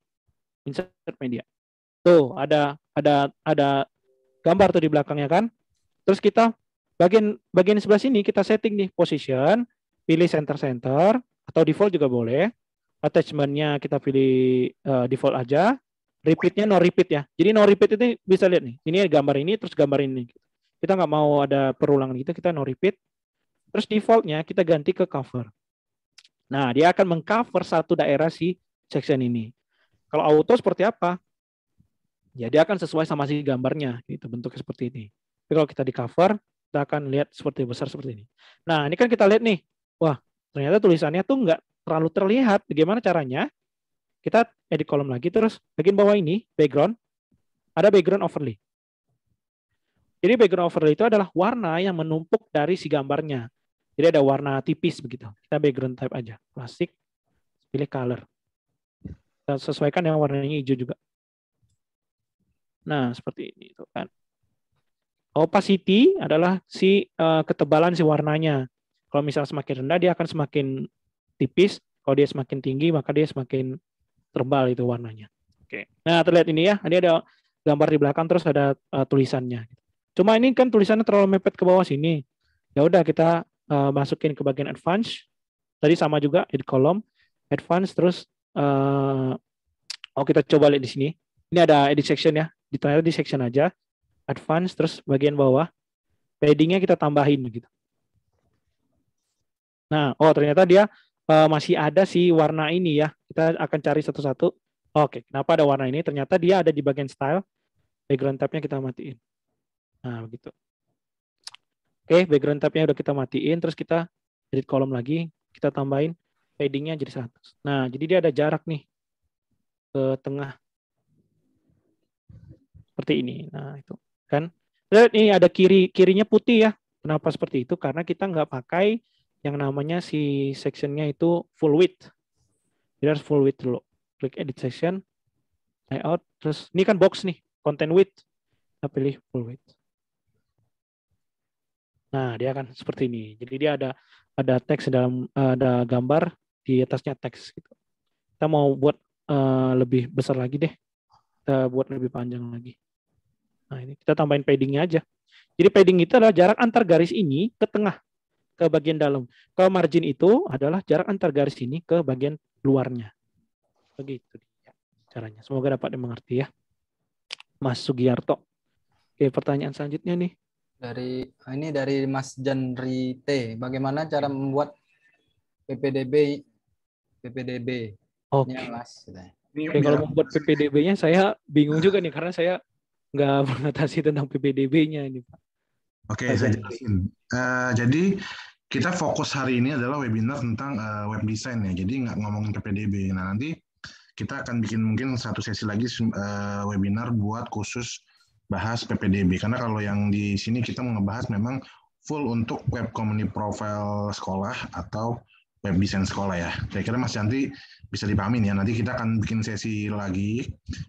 insert media. Tuh, ada gambar tuh di belakangnya kan. Terus kita bagian sebelah sini kita setting nih position, pilih center atau default juga boleh. Attachment-nya kita pilih default aja. Repeat-nya no repeat ya. Jadi no repeat itu bisa lihat nih. Ini gambar ini terus gambar ini. Kita nggak mau ada perulangan gitu, kita no repeat. Terus default-nya kita ganti ke cover. Nah, dia akan mengcover satu daerah si section ini. Kalau auto seperti apa? Ya, dia akan sesuai sama si gambarnya, gitu, bentuknya seperti ini. Tapi kalau kita di cover, kita akan lihat seperti besar seperti ini. Nah, ini kan kita lihat nih, wah, ternyata tulisannya tuh nggak terlalu terlihat. Bagaimana caranya? Kita edit kolom lagi, terus bagian bawah ini, background, ada background overlay. Jadi background overlay itu adalah warna yang menumpuk dari si gambarnya. Jadi ada warna tipis begitu. Kita background type aja, klasik, pilih color. Kita sesuaikan yang warnanya hijau juga. Nah, seperti ini tuh kan. Opacity adalah si ketebalan si warnanya. Kalau misalnya semakin rendah dia akan semakin tipis, kalau dia semakin tinggi maka dia semakin tebal itu warnanya. Oke. Nah, terlihat ini ya. Ini ada gambar di belakang terus ada tulisannya. Cuma ini kan tulisannya terlalu mepet ke bawah sini. Ya udah kita masukin ke bagian advance. Tadi sama juga edit column, advance terus kita coba lihat di sini. Ini ada edit section ya. Ternyata di section aja. Advance terus bagian bawah paddingnya kita tambahin gitu. Nah, ternyata dia masih ada si warna ini ya. Kita akan cari satu-satu. Oke, kenapa ada warna ini? Ternyata dia ada di bagian style. Background tab-nya kita matiin. Nah, begitu. Oke, background tab-nya udah kita matiin. Terus kita edit kolom lagi. Kita tambahin paddingnya jadi 100. Nah, jadi dia ada jarak nih ke tengah. Seperti ini. Nah, itu kan. Dan ini ada kirinya putih ya. Kenapa seperti itu? Karena kita nggak pakai yang namanya si sectionnya itu full width. Jadi harus full width dulu. Klik edit section, layout, terus ini kan box nih, content width. Kita pilih full width. Nah, dia kan seperti ini. Jadi dia ada teks dalam ada gambar di atasnya teks gitu. Kita mau buat lebih besar lagi deh. Kita buat lebih panjang lagi. Nah, ini kita tambahin paddingnya aja. Jadi padding itu adalah jarak antar garis ini ke tengah, ke bagian dalam. Kalau margin itu adalah jarak antar garis ini ke bagian luarnya. Begitu caranya. Semoga dapat dimengerti ya. Mas Sugiarto. Oke, pertanyaan selanjutnya nih. Dari Mas Janri T. Bagaimana cara membuat PPDB? Oke. Mas. Oke, kalau membuat PPDB-nya saya bingung juga nih karena saya nggak mengatasi tentang PPDB-nya ini, Pak. Oke, saya jelasin. Jadi kita fokus hari ini adalah webinar tentang web design ya. Jadi nggak ngomongin PPDB. Nah, nanti kita akan bikin mungkin satu sesi lagi webinar buat khusus bahas PPDB. Karena kalau yang di sini kita mau ngebahas memang full untuk web community profile sekolah atau web design sekolah ya. Saya kira Mas Yanti bisa dipahamin ya. Nanti kita akan bikin sesi lagi,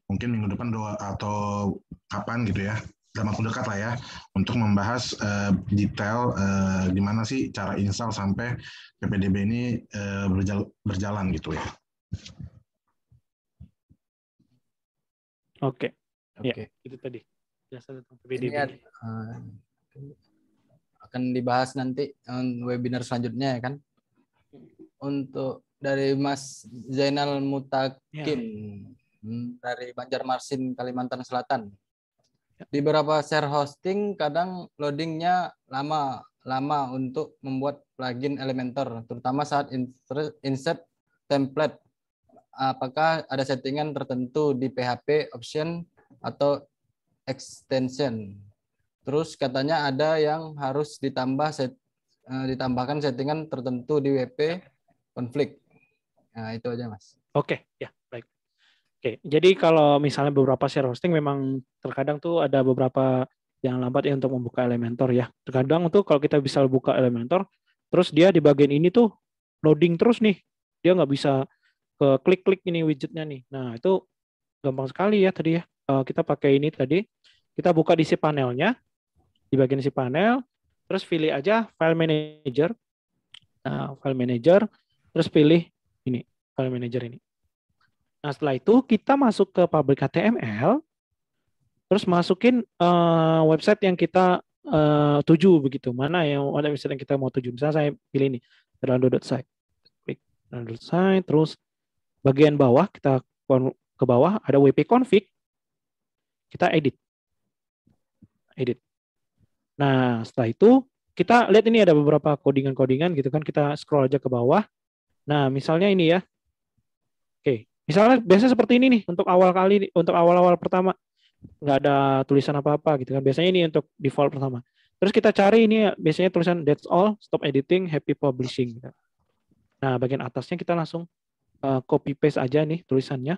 mungkin minggu depan atau kapan gitu ya. Dalam waktu dekat lah ya, untuk membahas detail gimana sih cara install sampai PPDB ini berjalan gitu ya. Oke. Ya, itu tadi. Jasa tentang PPDB. Ini akan dibahas nanti webinar selanjutnya ya kan. Untuk dari Mas Zainal Mutakin dari Banjarmasin, Kalimantan Selatan. Di beberapa share hosting kadang loadingnya lama untuk membuat plugin Elementor, terutama saat insert template. Apakah ada settingan tertentu di PHP option atau extension? Terus katanya ada yang harus ditambahkan settingan tertentu di WP konflik. Nah, itu aja Mas. Oke, ya baik. Oke, jadi kalau misalnya beberapa share hosting memang terkadang tuh ada beberapa yang lambat ya untuk membuka Elementor ya. Terkadang tuh kalau kita bisa buka Elementor, terus dia di bagian ini tuh loading terus nih. Dia nggak bisa ke klik-klik ini widgetnya nih. Nah, itu gampang sekali ya tadi ya. Kita pakai ini tadi. Kita buka di si panelnya. Di bagian si panel. Terus pilih aja File Manager. Nah, File Manager. Terus pilih ini, File Manager ini. Nah, setelah itu kita masuk ke Public HTML. Terus masukin website yang kita tuju begitu. Mana yang website yang kita mau tuju. Misalnya saya pilih ini, Fernando.site. Klik Fernando.site. Terus bagian bawah kita ke bawah ada WP config. Kita edit. Nah, setelah itu kita lihat ini ada beberapa codingan-codingan gitu kan. Kita scroll aja ke bawah. Nah, misalnya ini ya. Oke, misalnya biasanya seperti ini nih untuk awal-awal pertama nggak ada tulisan apa-apa gitu kan. Biasanya ini untuk default pertama. Terus kita cari ini biasanya tulisan that's all, stop editing, happy publishing. Gitu. Nah, bagian atasnya kita langsung copy paste aja nih tulisannya.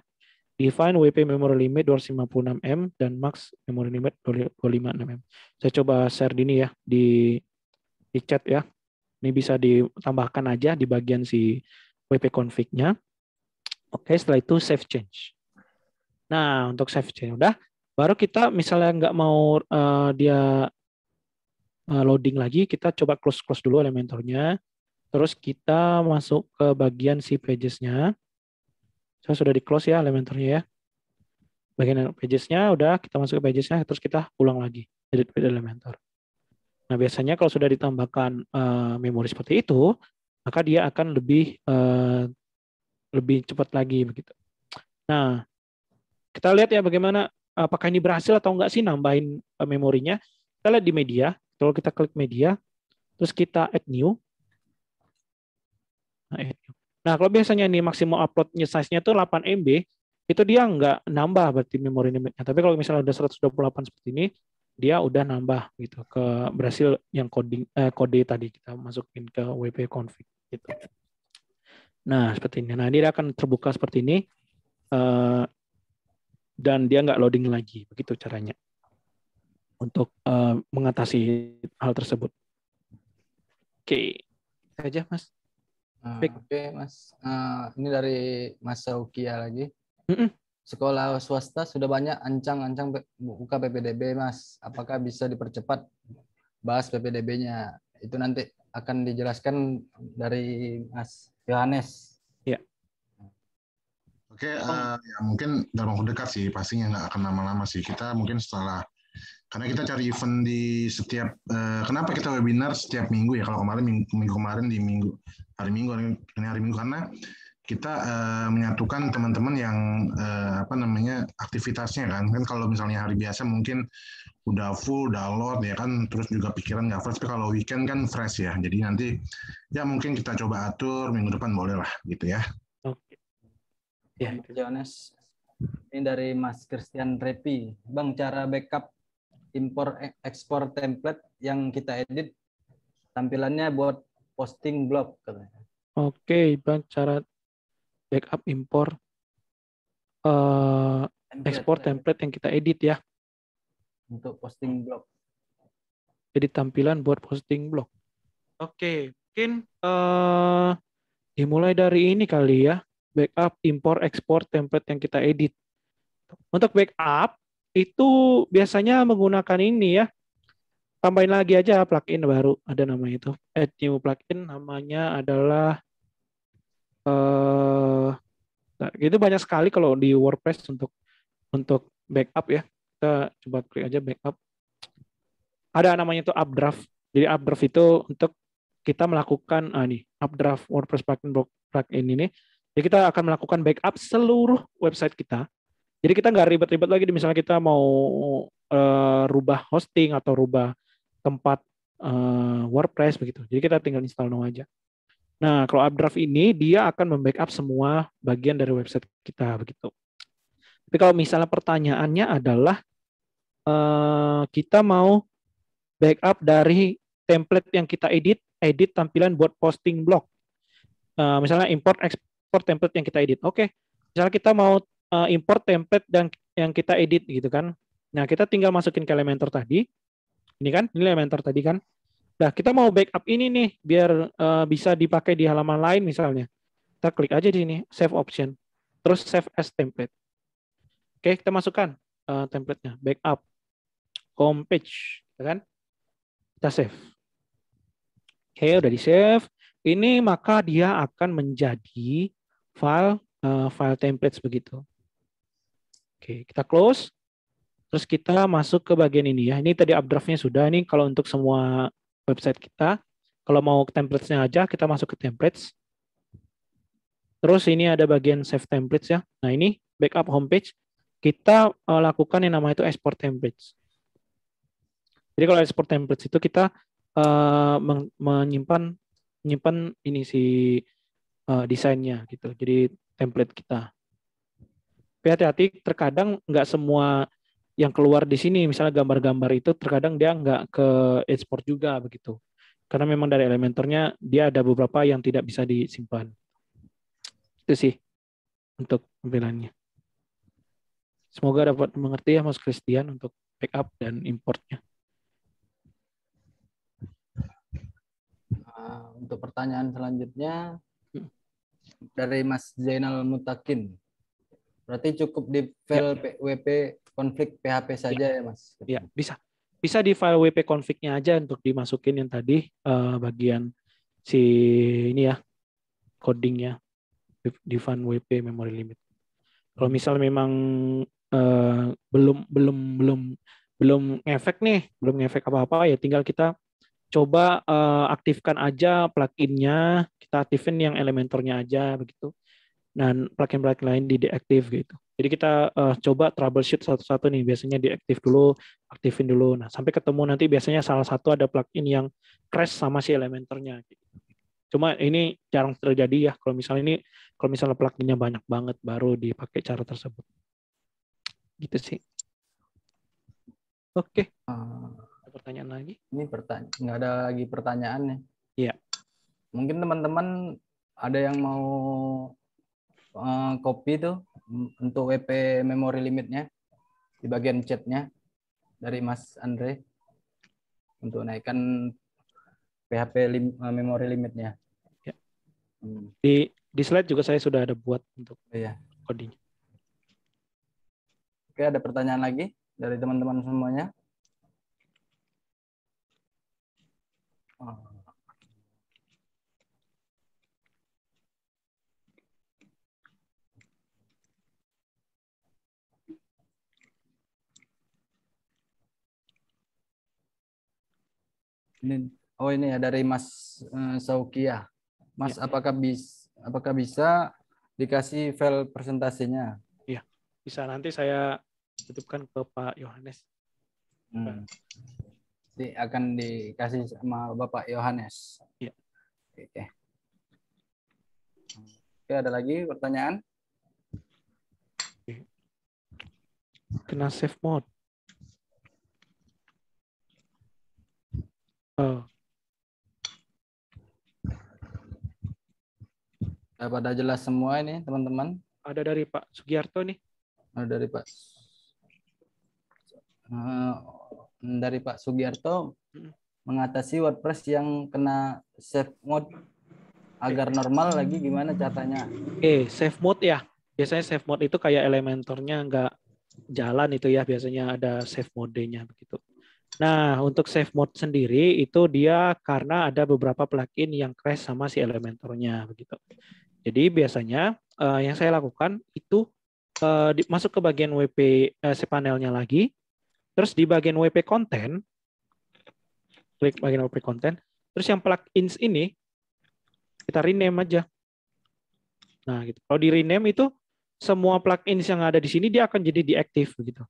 Define WP memory limit 256 M dan max memory limit 256 M. Saya coba share ini ya di chat ya. Ini bisa ditambahkan aja di bagian si WP config-nya. Oke, setelah itu save change. Nah, untuk save change udah, baru kita misalnya nggak mau dia loading lagi, kita coba close dulu Elementornya. Terus kita masuk ke bagian si pages-nya. Saya sudah di close ya Elementornya ya. Bagian pages-nya udah, kita masuk ke pages-nya, terus kita ulang lagi edit page Elementor. Nah, biasanya kalau sudah ditambahkan memori seperti itu, maka dia akan lebih cepat lagi begitu. Nah, kita lihat ya bagaimana apakah ini berhasil atau enggak sih nambahin memorinya. Kita lihat di media, kalau kita klik media, terus kita add new. Nah, kalau biasanya ini maksimum uploadnya size-nya itu 8 MB, itu dia nggak nambah berarti memori limitnya. Tapi kalau misalnya udah 128 seperti ini, dia udah nambah gitu ke berhasil yang kode tadi kita masukin ke wp config gitu. Nah, seperti ini. Nah, dia akan terbuka seperti ini dan dia nggak loading lagi. Begitu caranya untuk mengatasi hal tersebut. Oke, aja Mas. Oke, Mas. Ini dari Mas Saukia lagi. Sekolah swasta sudah banyak ancang-ancang buka PPDB, Mas. Apakah bisa dipercepat bahas PPDB-nya? Itu nanti akan dijelaskan dari Mas Yohanes. Ya. Oke, ya mungkin dalam waktu dekat sih, pastinya nggak akan lama-lama sih. Kita mungkin setelah, karena kita cari event di setiap, kenapa kita webinar setiap minggu ya? Kalau kemarin minggu kemarin di hari Minggu karena kita menyatukan teman-teman yang aktivitasnya kan kalau misalnya hari biasa mungkin udah full download ya kan, terus juga pikiran nggak fresh, tapi kalau weekend kan fresh ya. Jadi nanti ya mungkin kita coba atur minggu depan boleh lah gitu ya. Oke. Ya, Jonas. Ini dari Mas Christian Repi. Bang, cara backup impor ekspor template yang kita edit tampilannya buat posting blog katanya. Oke, Bang, cara backup impor ekspor template yang kita edit ya. Untuk posting blog. Edit tampilan buat posting blog. Oke, mungkin dimulai dari ini kali ya. Backup impor ekspor template yang kita edit. Untuk backup itu biasanya menggunakan ini ya. Tambahin lagi aja plugin baru, ada namanya itu. Add new plugin, namanya adalah itu banyak sekali kalau di WordPress untuk backup ya. Kita coba klik aja backup. Ada namanya itu updraft. Jadi updraft itu untuk kita melakukan updraft WordPress plugin ini. Jadi kita akan melakukan backup seluruh website kita. Jadi kita nggak ribet-ribet lagi, misalnya kita mau rubah hosting atau rubah tempat WordPress begitu. Jadi kita tinggal install now aja. Nah, kalau updraft ini dia akan membackup semua bagian dari website kita begitu. Tapi kalau misalnya pertanyaannya adalah kita mau backup dari template yang kita edit tampilan buat posting blog. Misalnya import ekspor template yang kita edit. Oke. Misalnya kita mau import template yang kita edit gitu kan. Nah, kita tinggal masukin ke Elementor tadi. Ini kan, ini Elementor tadi kan. Nah, kita mau backup ini nih biar bisa dipakai di halaman lain misalnya. Kita klik aja di sini, save option. Terus save as template. Oke, kita masukkan template-nya, backup homepage, kan? Kita save. Oke, udah di save. Ini maka dia akan menjadi file templates begitu. Oke, kita close. Terus kita masuk ke bagian ini ya. Ini tadi updraftnya sudah. Ini kalau untuk semua website kita. Kalau mau templates-nya aja, kita masuk ke templates. Terus ini ada bagian save templates ya. Nah ini backup homepage. Kita lakukan yang namanya itu export templates. Jadi kalau export templates itu kita menyimpan ini si desainnya gitu. Jadi template kita. Tapi hati-hati, terkadang nggak semua yang keluar di sini, misalnya gambar-gambar itu terkadang dia nggak ke export juga begitu. Karena memang dari Elementornya dia ada beberapa yang tidak bisa disimpan. Itu sih untuk tampilannya. Semoga dapat mengerti ya Mas Christian untuk backup dan importnya. Untuk pertanyaan selanjutnya, dari Mas Zainal Mutakin. Berarti cukup di file WP config PHP saja ya Mas? Ya, bisa. Bisa di file WP config-nya aja untuk dimasukin yang tadi bagian si ini ya, codingnya, define WP memory limit. Kalau misal memang belum ngefek nih, belum ngefek apa-apa, ya tinggal kita coba aktifkan aja plugin-nya, kita aktifin yang Elementor-nya aja begitu. Dan plugin-plugin lain di deaktif gitu. Jadi kita coba troubleshoot satu-satu nih, biasanya diaktif dulu, aktifin dulu. Nah, sampai ketemu nanti biasanya salah satu ada plugin yang crash sama si Elementor-nya gitu. Cuma ini jarang terjadi ya kalau misalnya pluginnya banyak banget baru dipakai cara tersebut. Gitu sih. Oke. Ada pertanyaan lagi? Ini nggak ada lagi pertanyaan nih. Iya. Mungkin teman-teman ada yang mau copy tuh untuk WP memory limitnya di bagian chatnya dari Mas Andre untuk naikkan PHP memory limitnya. Ya. Di slide juga saya sudah ada buat untuk coding. Oke, ada pertanyaan lagi dari teman-teman semuanya? Ini ya dari Mas Saukia. Mas, ya. Apakah bisa dikasih file presentasinya? Iya, bisa. Nanti saya titipkan ke Pak Yohanes. Nanti akan dikasih sama Bapak Yohanes. Iya. Oke, ada lagi pertanyaan? Kena save mode. Pada jelas semua ini teman-teman. Ada dari Pak Sugiarto nih. Dari Pak Sugiarto mengatasi WordPress yang kena save mode agar normal lagi gimana caranya? Save mode ya. Biasanya save mode itu kayak Elementornya nggak jalan itu ya, biasanya ada save mode-nya begitu. Nah, untuk save mode sendiri itu dia karena ada beberapa plugin yang crash sama si Elementornya begitu. Jadi biasanya yang saya lakukan itu masuk ke bagian WP cPanel-nya lagi, terus di bagian WP content, klik bagian WP content, terus yang plugins ini kita rename aja. Nah, gitu. Kalau di rename itu semua plugins yang ada di sini dia akan jadi deaktif begitu.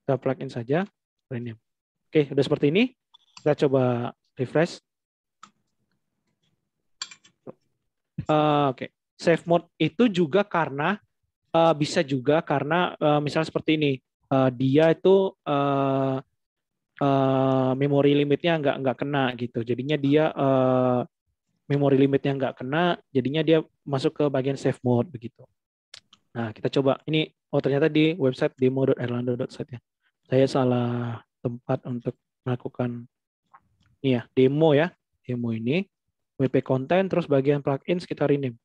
Kita plugin saja, rename. Oke, udah seperti ini. Kita coba refresh. Oke. Save mode itu juga karena bisa juga karena misalnya seperti ini, dia itu memori limitnya nggak kena gitu. Jadinya dia memori limitnya nggak kena, jadinya dia masuk ke bagian save mode begitu. Nah, kita coba. Ini ternyata di website demo.erlando.site ya. Saya salah tempat untuk melakukan ini ya, demo ya. Demo ini WP content terus bagian plugins kita rename.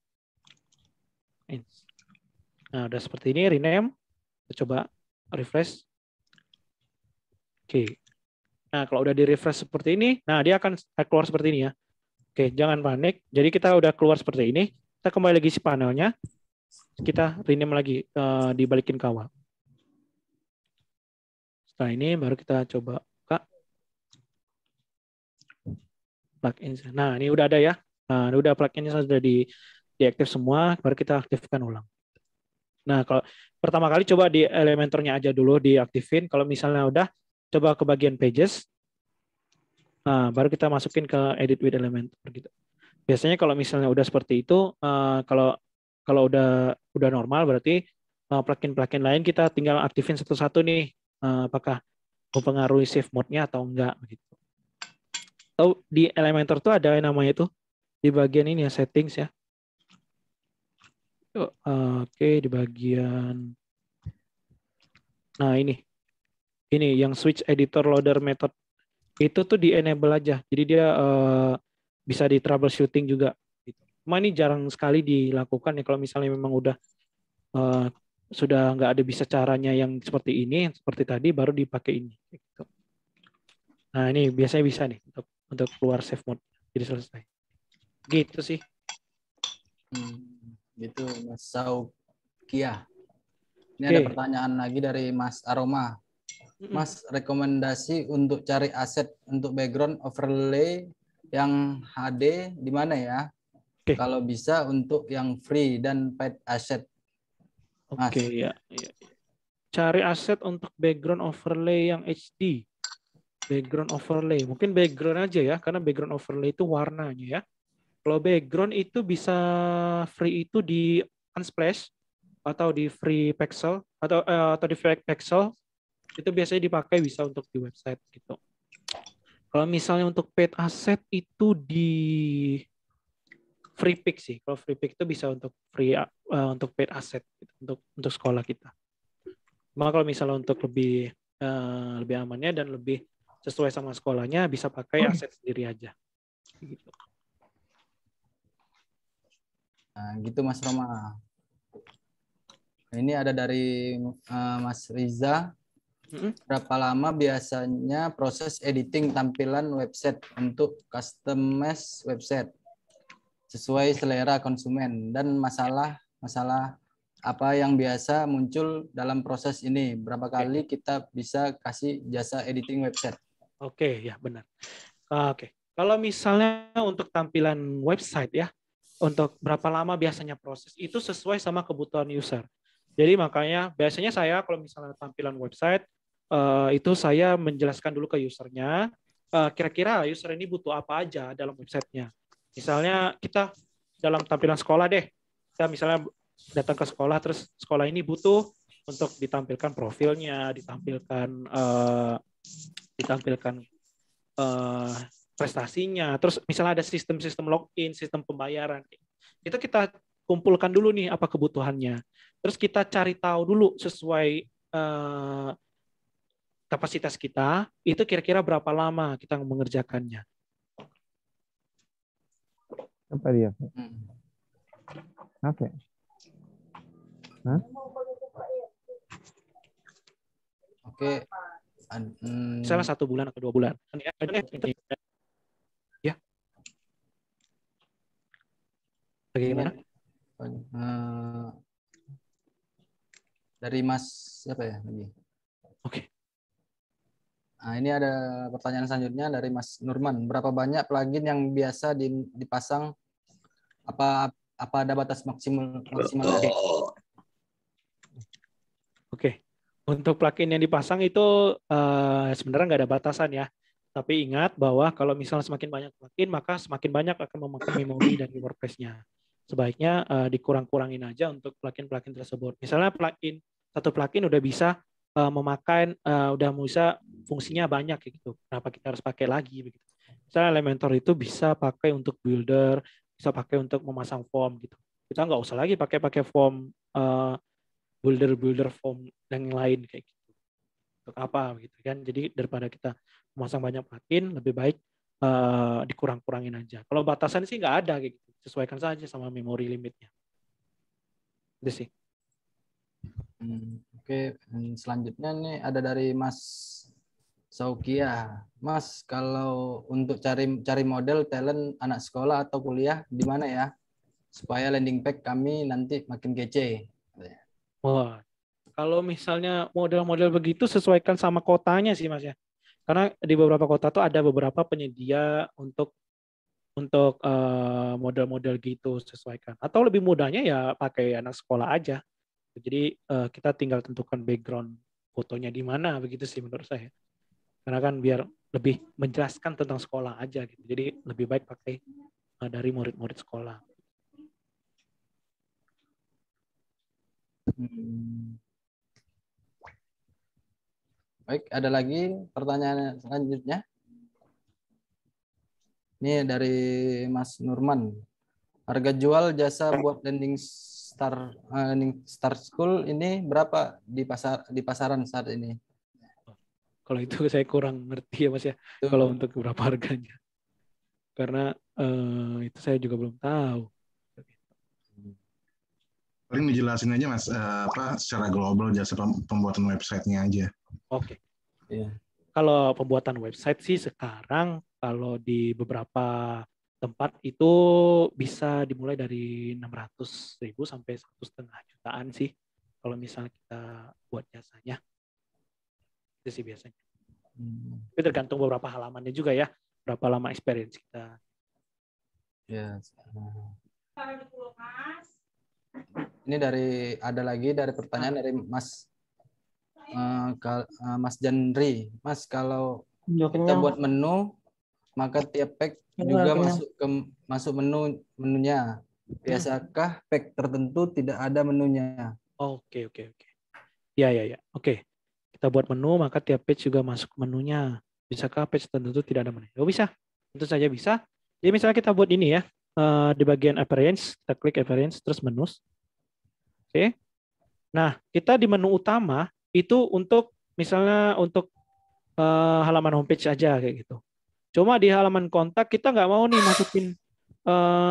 Nah, udah seperti ini rename. Kita coba refresh. Oke. Nah, kalau udah di refresh seperti ini, nah dia akan keluar seperti ini ya. Oke, jangan panik. Jadi kita udah keluar seperti ini. Kita kembali lagi si panelnya. Kita rename lagi, dibalikin ke awal. Setelah ini baru kita coba buka plugin. Nah, ini udah ada ya. Nah, ini udah pluginnya sudah diaktif semua. Baru kita aktifkan ulang. Nah, kalau pertama kali coba di Elementornya aja dulu diaktifin. Kalau misalnya udah, coba ke bagian pages. Nah, baru kita masukin ke edit with Elementor gitu. Biasanya kalau misalnya udah seperti itu, kalau udah normal berarti plugin-plugin lain kita tinggal aktifin satu-satu nih, apakah mempengaruhi save mode-nya atau enggak begitu. Atau di Elementor tuh ada yang namanya tuh di bagian ini ya, settings ya. Oke, di bagian ini yang switch editor loader method itu tuh di enable aja. Jadi dia bisa di troubleshooting juga. Cuma ini jarang sekali dilakukan ya kalau misalnya memang udah sudah nggak ada bisa caranya yang seperti ini, yang seperti tadi baru dipakai ini. Gitu. Nah ini biasanya bisa nih untuk keluar save mode jadi selesai. Gitu sih. Gitu Mas Saukia. Ini ada pertanyaan lagi dari Mas Aroma. Mas, rekomendasi untuk cari aset untuk background overlay yang HD di mana ya? Kalau bisa untuk yang free dan paid asset. Oke, ya. Cari aset untuk background overlay yang HD. Background overlay. Mungkin background aja ya, karena background overlay itu warnanya ya. Kalau background itu bisa free itu di Unsplash atau di Free Pixel atau di Free Pixel. Itu biasanya dipakai bisa untuk di website gitu. Kalau misalnya untuk paid asset itu di FreePic sih. Kalau FreePic itu bisa untuk untuk paid asset gitu, untuk sekolah kita. Cuma kalau misalnya untuk lebih amannya dan lebih sesuai sama sekolahnya bisa pakai aset sendiri aja. Gitu. Nah, gitu Mas Roma. Ini ada dari Mas Riza. Berapa lama biasanya proses editing tampilan website untuk customize website sesuai selera konsumen, dan masalah apa yang biasa muncul dalam proses ini? Berapa kali kita bisa kasih jasa editing website? Oke, ya benar. Oke. Kalau misalnya untuk tampilan website ya, untuk berapa lama biasanya proses itu sesuai sama kebutuhan user. Jadi makanya biasanya saya kalau misalnya tampilan website itu saya menjelaskan dulu ke usernya, kira-kira user ini butuh apa aja dalam websitenya. Misalnya kita dalam tampilan sekolah deh, kita misalnya datang ke sekolah, terus sekolah ini butuh untuk ditampilkan profilnya, ditampilkan prestasinya, terus misalnya ada sistem login, sistem pembayaran, itu kita kumpulkan dulu nih apa kebutuhannya, terus kita cari tahu dulu sesuai kapasitas kita, itu kira-kira berapa lama kita mengerjakannya. Apa dia? Oke. Oke. Misalnya 1 bulan atau 2 bulan. Ya. Bagaimana? Dari Mas siapa ya lagi? Oke. Nah, ini ada pertanyaan selanjutnya dari Mas Nurman. Berapa banyak plugin yang biasa dipasang? Apa ada batas maksimal? Oke. Untuk plugin yang dipasang itu sebenarnya nggak ada batasan ya. Tapi ingat bahwa kalau misalnya semakin banyak plugin, maka semakin banyak akan memakan memori dari WordPress-nya. Sebaiknya dikurang-kurangin aja untuk plugin-plugin tersebut. Misalnya satu plugin udah bisa udah bisa fungsinya banyak gitu. Kenapa kita harus pakai lagi begitu? Misalnya Elementor itu bisa pakai untuk builder, bisa pakai untuk memasang form gitu. Kita nggak usah lagi pakai form builder form dan yang lain kayak gitu. Untuk apa gitu kan? Jadi daripada kita memasang banyak plugin, lebih baik dikurang-kurangin aja. Kalau batasan sih nggak ada kayak gitu. Sesuaikan saja sama memori limitnya. Itu sih. Oke, selanjutnya nih ada dari Mas Saukia. Mas, kalau untuk cari model talent anak sekolah atau kuliah di mana ya? Supaya landing page kami nanti makin kece. Wah, kalau misalnya model-model begitu sesuaikan sama kotanya sih Mas ya. Karena di beberapa kota tuh ada beberapa penyedia untuk model-model gitu sesuaikan. Atau lebih mudahnya ya pakai anak sekolah aja. Jadi kita tinggal tentukan background fotonya di mana begitu sih menurut saya. Karena kan biar lebih menjelaskan tentang sekolah aja gitu. Jadi lebih baik pakai dari murid-murid sekolah. Baik, ada lagi pertanyaan selanjutnya. Ini dari Mas Nurman. Harga jual jasa buat landing start school ini berapa di pasaran saat ini? Kalau itu saya kurang ngerti ya Mas ya. Kalau untuk berapa harganya. Karena itu saya juga belum tahu. Paling dijelasin aja Mas, apa secara global jasa pembuatan websitenya aja. Oke. Iya. Kalau pembuatan website sih sekarang kalau di beberapa tempat itu bisa dimulai dari 600.000 sampai 1,5 jutaan sih. Kalau misalnya kita buat jasanya. Itu sih biasanya. Tapi tergantung beberapa halamannya juga ya. Berapa lama experience kita. Ya. Ini ada lagi dari pertanyaan dari Mas Mas Jandri. Mas, kalau kita buat menu, maka tiap pack juga masuk menunya. Biasakah pack tertentu tidak ada menunya? Oke. Ya. Oke. Kita buat menu, maka tiap page juga masuk menunya. Bisakah page tertentu tidak ada menu? Oh, bisa. Tentu saja bisa. Jadi misalnya kita buat ini ya. Di bagian appearance, kita klik appearance, terus menus. Oke. Nah, kita di menu utama itu untuk misalnya untuk halaman homepage aja kayak gitu. Cuma di halaman kontak kita nggak mau nih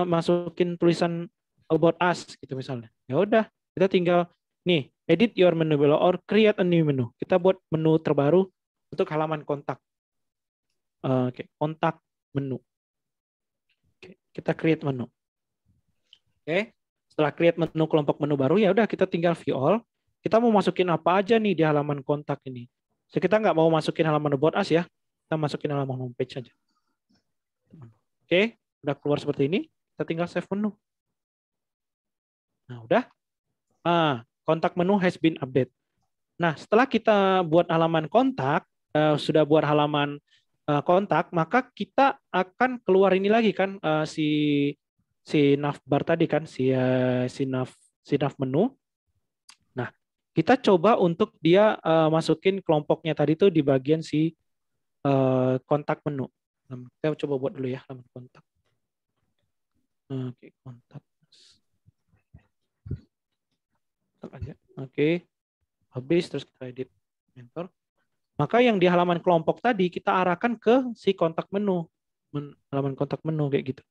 masukin tulisan about us gitu misalnya. Ya udah, kita tinggal nih edit your menu below or create a new menu. Kita buat menu terbaru untuk halaman kontak. Oke, kontak menu. Oke, kita create menu. Oke. Setelah create menu kelompok menu baru, ya udah kita tinggal view all. Kita mau masukin apa aja nih di halaman kontak ini. So, kita nggak mau masukin halaman about us ya. Kita masukin halaman homepage aja. Oke, udah keluar seperti ini. Kita tinggal save menu. Nah, udah. Kontak menu has been update. Nah, setelah kita buat halaman kontak, sudah buat halaman kontak, maka kita akan keluar ini lagi kan si navbar tadi kan si nav menu. Nah, kita coba untuk dia masukin kelompoknya tadi tuh di bagian si kontak menu. Kita coba buat dulu ya halaman kontak. Oke, kontak aja. Oke. Habis terus kita edit enter. Maka yang di halaman kelompok tadi kita arahkan ke si kontak menu. Halaman kontak menu kayak gitu.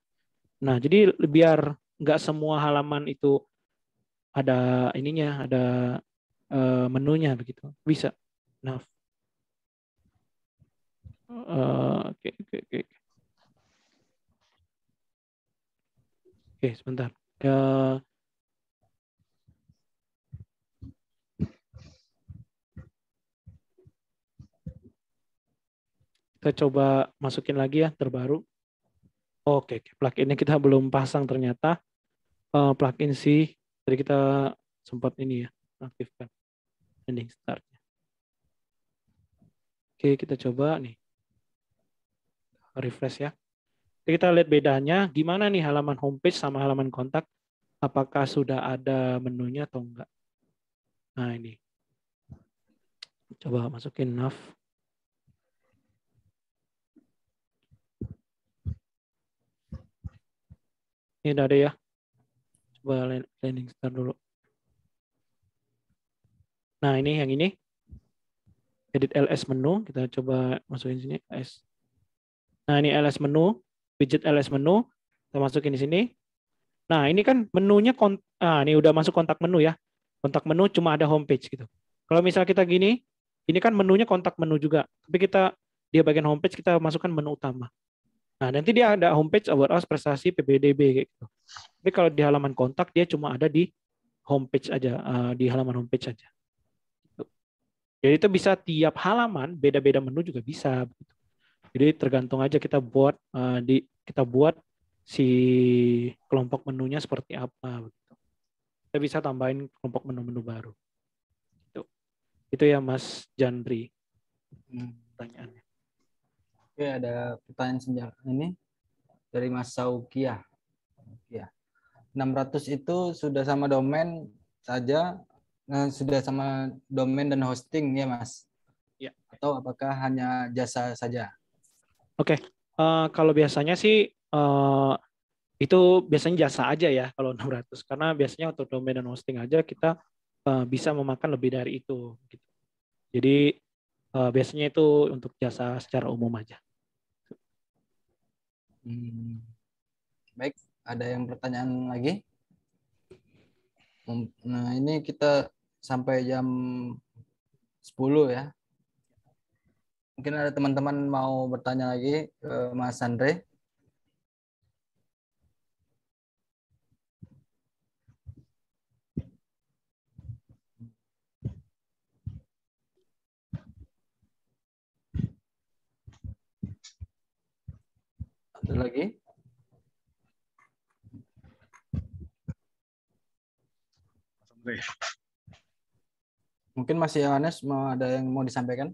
Nah, jadi biar nggak semua halaman itu ada ininya, ada menunya begitu. Bisa. Nah, oke. Oke, sebentar. Kita coba masukin lagi ya terbaru. Oke, pluginnya kita belum pasang ternyata. Plugin sih tadi kita sempat ini ya aktifkan ending startnya. Oke, kita coba nih refresh ya. Jadi kita lihat bedanya gimana nih halaman homepage sama halaman kontak. Apakah sudah ada menunya atau enggak? Nah ini, coba masukin nav. Ini udah ada ya. Coba landing start dulu. Nah ini yang ini. Edit LS menu, kita coba masukin sini LS. Nah ini LS menu, widget LS menu, kita masukin di sini. Nah ini kan menunya, ini udah masuk kontak menu ya. Kontak menu cuma ada homepage gitu. Kalau misalnya kita gini, ini kan menunya kontak menu juga. Tapi dia bagian homepage kita masukkan menu utama. Nah nanti dia ada homepage about us prestasi PPDB kayak gitu. Tapi kalau di halaman kontak dia cuma ada di homepage aja, di halaman homepage aja. Jadi itu bisa tiap halaman beda-beda menu juga bisa. Jadi tergantung aja kita buat si kelompok menunya seperti apa. Begitu. Kita bisa tambahin kelompok menu-menu baru. Itu ya Mas Jandri. Pertanyaannya. Oke, ada pertanyaan sejak ini dari Mas Saukia. Ya. 600 itu sudah sama domain saja, sudah sama domain dan hosting ya Mas? Ya. Atau apakah hanya jasa saja? Oke. Kalau biasanya sih itu biasanya jasa aja ya kalau 600 karena biasanya untuk domain dan hosting aja kita bisa memakan lebih dari itu gitu. Jadi biasanya itu untuk jasa secara umum aja. Baik, ada yang pertanyaan lagi? Nah, ini kita sampai jam 10 ya. Mungkin ada teman-teman mau bertanya lagi ke Mas Andre. Ada lagi? Mungkin Mas Yohanes ada yang mau disampaikan?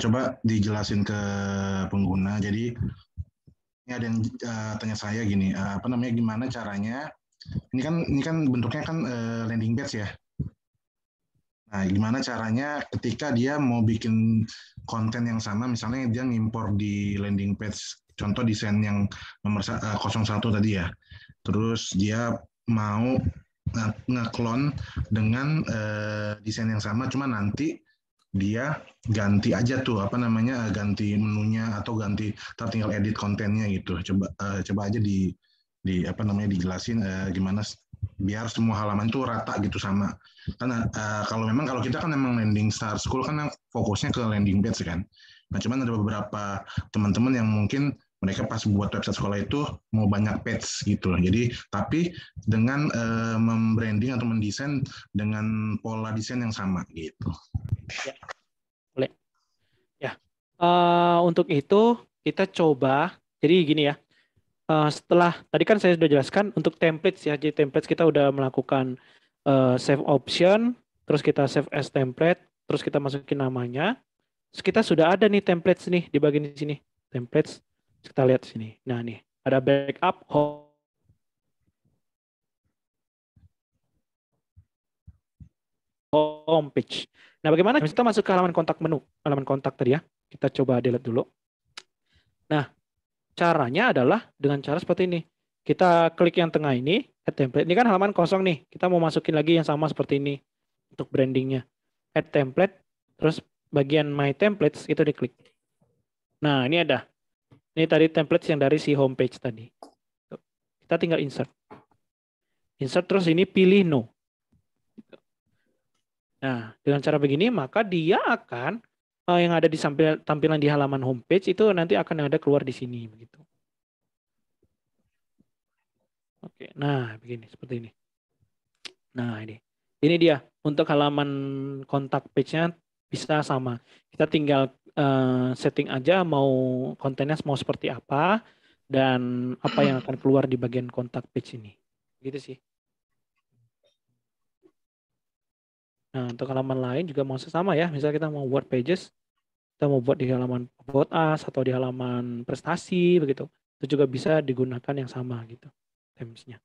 Coba dijelasin ke pengguna. Jadi ini ada yang tanya saya gini, apa namanya, gimana caranya? Ini kan bentuknya kan landing page ya. Nah, gimana caranya ketika dia mau bikin konten yang sama, misalnya dia ngimpor di landing page, contoh desain yang nomor 01 tadi ya. Terus dia mau ngeklon dengan desain yang sama, cuma nanti dia ganti aja tuh apa namanya, ganti menunya atau ganti, tinggal edit kontennya gitu. Coba aja di apa namanya, dijelasin gimana biar semua halaman tuh rata gitu sama. Karena kalau kita kan memang landing start school kan fokusnya ke landing page kan. Nah, cuman ada beberapa teman-teman yang mungkin mereka pas buat website sekolah itu mau banyak page gitu. Jadi tapi dengan membranding atau mendesain dengan pola desain yang sama gitu. Ya, boleh. Ya, untuk itu kita coba. Jadi gini ya. Setelah tadi kan saya sudah jelaskan untuk templates ya. Jadi templates kita udah melakukan save option, terus kita save as template, terus kita masukin namanya. Terus kita sudah ada nih templates nih di bagian sini. Templates. Kita lihat sini. Nah, nih ada backup home page. Nah, bagaimana kita masuk ke halaman kontak menu? Halaman kontak tadi ya. Kita coba delete dulu. Nah, caranya adalah dengan cara seperti ini. Kita klik yang tengah ini, add template. Ini kan halaman kosong nih. Kita mau masukin lagi yang sama seperti ini untuk brandingnya. Add template, terus bagian my templates itu diklik. Nah, ini ada. Ini tadi templates yang dari si homepage tadi. Kita tinggal insert. Insert terus ini pilih no. Nah, dengan cara begini maka dia akan yang ada di tampilan di halaman homepage itu nanti akan ada keluar di sini begitu. Oke, nah begini seperti ini. Nah ini dia untuk halaman kontak page-nya bisa sama. Kita tinggal setting aja mau kontennya mau seperti apa dan apa yang akan keluar di bagian kontak page ini. Gitu sih. Nah untuk halaman lain juga mau sama ya. Misalnya kita mau buat pages, kita mau buat di halaman about us atau di halaman prestasi begitu. Itu juga bisa digunakan yang sama gitu themes-nya.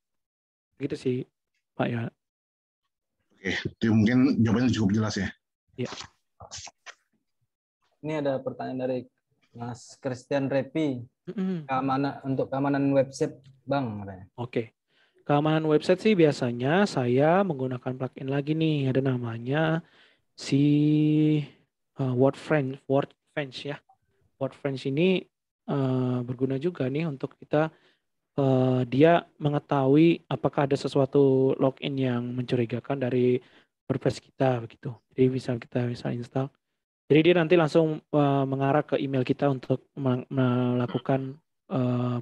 Gitu sih Pak ya. Oke, itu mungkin jawabannya cukup jelas ya. Iya. Ini ada pertanyaan dari Mas Christian Repi. Keamanan website, Bang. Oke. Keamanan website sih biasanya saya menggunakan plugin lagi nih. Ada namanya si WordFence ya. WordFence ini berguna juga nih untuk kita dia mengetahui apakah ada sesuatu login yang mencurigakan dari WordPress kita begitu. Jadi kita bisa install. Jadi dia nanti langsung mengarah ke email kita untuk melakukan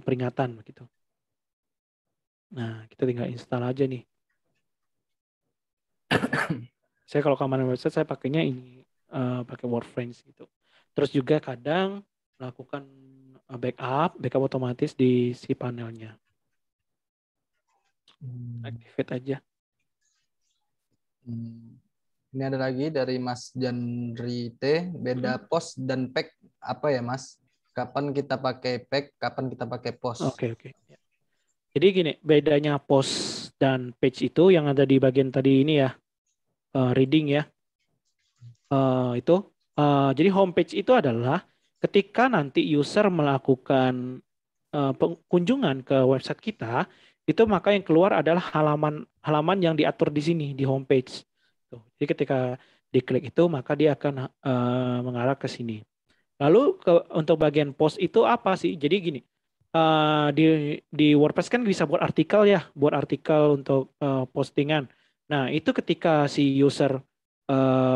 peringatan begitu. Nah, kita tinggal install aja nih. Saya kalau keamanan website saya pakainya ini pakai WordFence gitu. Terus juga kadang melakukan backup otomatis di si panelnya. Activate aja. Ini ada lagi dari Mas Janri T. Beda post dan pack apa ya Mas? Kapan kita pakai pack? Kapan kita pakai post? Oke. Jadi gini, bedanya post dan page itu yang ada di bagian tadi ini ya, reading ya. Jadi homepage itu adalah ketika nanti user melakukan kunjungan ke website kita, itu maka yang keluar adalah halaman yang diatur di sini di homepage. Jadi ketika diklik itu maka dia akan mengarah ke sini. Lalu untuk bagian post itu apa sih? Jadi gini, di WordPress kan bisa buat artikel ya, buat artikel untuk postingan. Nah, itu ketika si user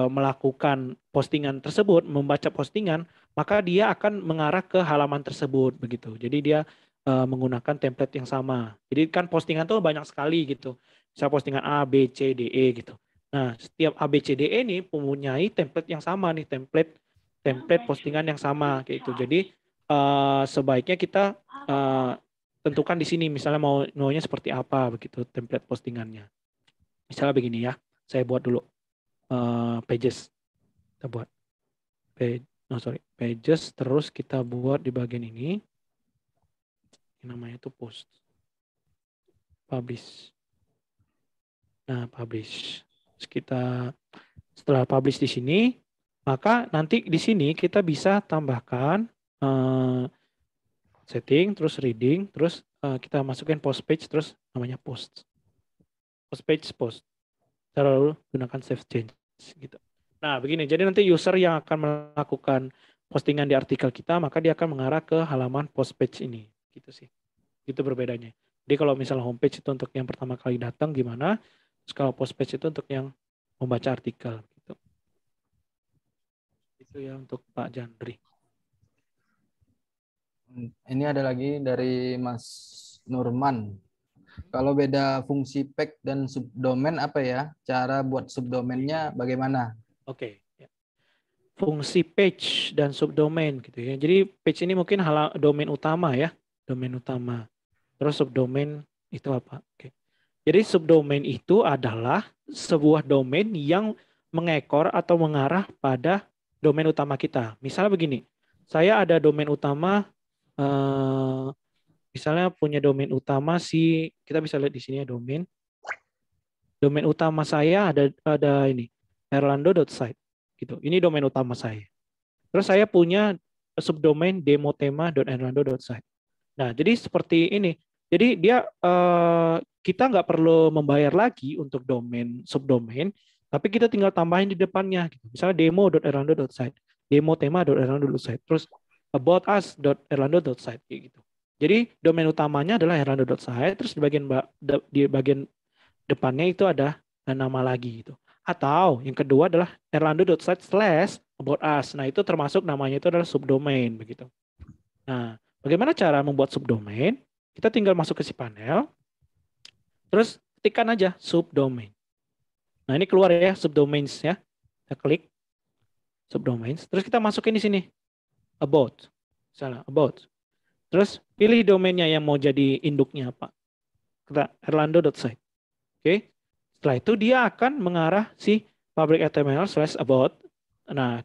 melakukan postingan tersebut, membaca postingan, maka dia akan mengarah ke halaman tersebut begitu. Jadi dia menggunakan template yang sama. Jadi kan postingan tuh banyak sekali gitu. Bisa postingan A, B, C, D, E gitu. Nah, setiap A, B, C, D, E ini mempunyai template yang sama nih, template postingan yang sama kayak gitu. Jadi sebaiknya kita tentukan di sini misalnya maunya seperti apa begitu template postingannya. Misalnya begini ya, saya buat dulu pages. Kita buat pages, terus kita buat di bagian ini. Namanya itu post. Publish. Nah, publish. Terus setelah publish di sini, maka nanti di sini kita bisa tambahkan setting, terus reading, terus kita masukin post page, terus namanya post. Post page, post. Lalu gunakan save change gitu. Nah, begini. Jadi nanti user yang akan melakukan postingan di artikel kita, maka dia akan mengarah ke halaman post page ini. Gitu sih. Gitu berbedanya. Jadi kalau misalnya homepage itu untuk yang pertama kali datang gimana, terus kalau post page itu untuk yang membaca artikel. Gitu. Itu ya untuk Pak Jandri. Ini ada lagi dari Mas Nurman. Kalau beda fungsi page dan subdomain apa ya? Cara buat subdomainnya bagaimana? Oke. Fungsi page dan subdomain gitu ya. Jadi page ini mungkin domain utama ya, domain utama. Terus subdomain itu apa? Oke. Jadi subdomain itu adalah sebuah domain yang mengekor atau mengarah pada domain utama kita. Misalnya begini, saya ada domain utama, misalnya punya domain utama kita bisa lihat di sini ya domain. Domain utama saya ada ini erlando.site gitu. Ini domain utama saya. Terus saya punya subdomain demotema.erlando.site. Nah, jadi seperti ini. Jadi dia kita nggak perlu membayar lagi untuk domain subdomain, tapi kita tinggal tambahin di depannya. Gitu. Misalnya demo.erlando.site, demotema.erlando.site, terus aboutus.erlando.site gitu. Jadi domain utamanya adalah erlando.site, terus di bagian depannya itu ada nama lagi gitu. Atau yang kedua adalah erlando.site/about us. Nah, itu termasuk namanya itu adalah subdomain begitu. Nah, bagaimana cara membuat subdomain? Kita tinggal masuk ke si panel. Terus ketikkan aja subdomain. Nah, ini keluar ya subdomains ya. Kita klik subdomains. Terus kita masukin di sini about. Misalnya about. Terus pilih domainnya yang mau jadi induknya apa. Kita erlando.site. Oke. Setelah itu dia akan mengarah si public HTML/about. Nah,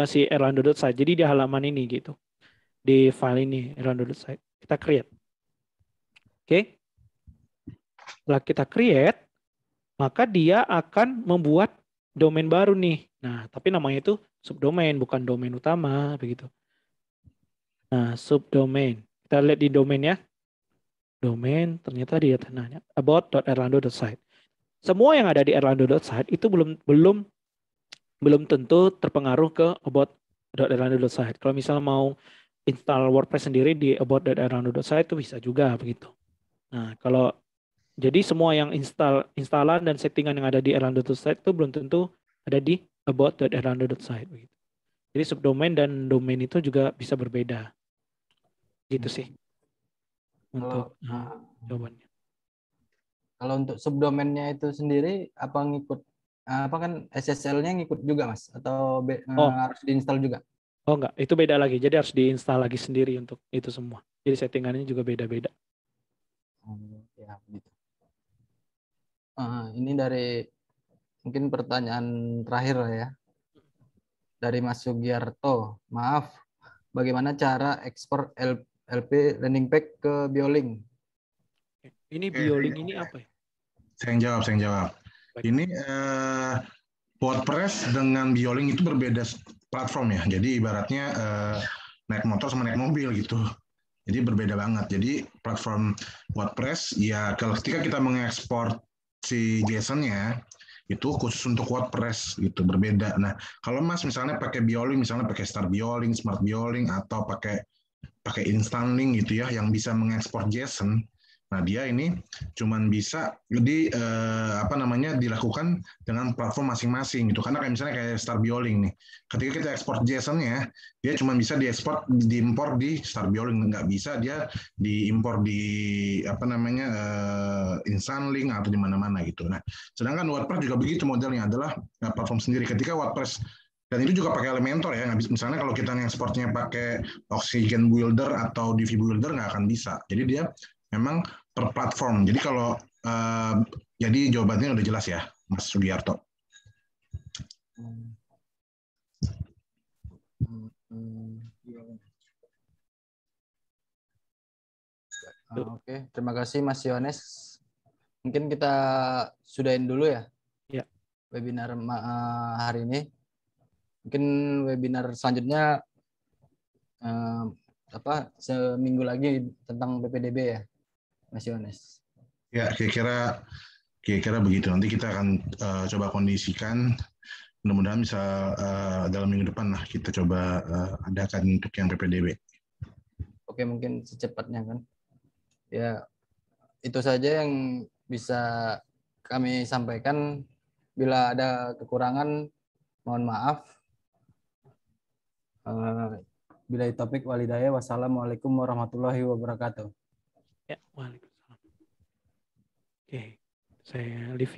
si erlando.site. Jadi di halaman ini gitu. Di file ini erlando.site. Kita create. Oke. Setelah kita create, maka dia akan membuat domain baru nih. Nah, tapi namanya itu subdomain, bukan domain utama begitu. Nah, subdomain. Kita lihat di domain ya. Domain ternyata dia nanya about.erlando.site. Semua yang ada di erlando.site itu belum tentu terpengaruh ke about.erlando.site. Kalau misalnya mau install WordPress sendiri di about.erlando.site itu bisa juga begitu. Nah, jadi semua yang instalan dan settingan yang ada di erlando.site itu belum tentu ada di about.erlando.site begitu. Jadi subdomain dan domain itu juga bisa berbeda. Gitu sih. Untuk jawabannya. Kalau untuk subdomainnya itu sendiri apa kan SSL-nya ngikut juga Mas atau harus diinstal juga? Oh enggak, itu beda lagi. Jadi harus diinstal lagi sendiri untuk itu semua. Jadi settingannya juga beda-beda. Ya, gitu. Ini dari mungkin pertanyaan terakhir ya. Dari Mas Sugiarto. Maaf, bagaimana cara ekspor LP landing page ke Bioling? Ini Bioling ini apa ya? Saya yang jawab. Ini WordPress dengan Bioling itu berbeda platform ya. Jadi ibaratnya naik motor sama naik mobil gitu. Jadi berbeda banget. Jadi platform WordPress ya ketika kita mengekspor si JSON-nya itu khusus untuk WordPress gitu, berbeda. Nah, kalau Mas misalnya pakai Bioling, misalnya pakai Star Bioling, Smart Bioling, atau pakai pakai instant link gitu ya, yang bisa mengekspor JSON. Nah, dia ini cuman bisa dilakukan dengan platform masing-masing gitu. Karena kayak misalnya kayak Starbiolink nih. Ketika kita ekspor JSON-nya, dia cuma bisa diimpor di Starbiolink, nggak bisa dia diimpor di instant link atau di mana-mana gitu. Nah, sedangkan WordPress juga begitu modelnya, adalah platform sendiri. Ketika WordPress dan itu juga pakai Elementor ya, misalnya kalau kita ngekspornya pakai Oxygen Builder atau Divi Builder nggak akan bisa. Jadi dia memang per platform. Jadi kalau jadi jawabannya udah jelas ya, Mas Sugiarto. Oke, terima kasih Mas Yones. Mungkin kita sudahin dulu ya, webinar hari ini. Mungkin webinar selanjutnya seminggu lagi tentang PPDB ya, Mas Yones. Ya, kira-kira begitu. Nanti kita akan coba kondisikan. Mudah-mudahan bisa dalam minggu depan lah kita coba adakan untuk yang PPDB. Oke, mungkin secepatnya kan. Ya, itu saja yang bisa kami sampaikan. Bila ada kekurangan, mohon maaf. Bila topik walidaya, wassalamualaikum warahmatullahi wabarakatuh. Ya, waalaikumsalam. Oke, saya live.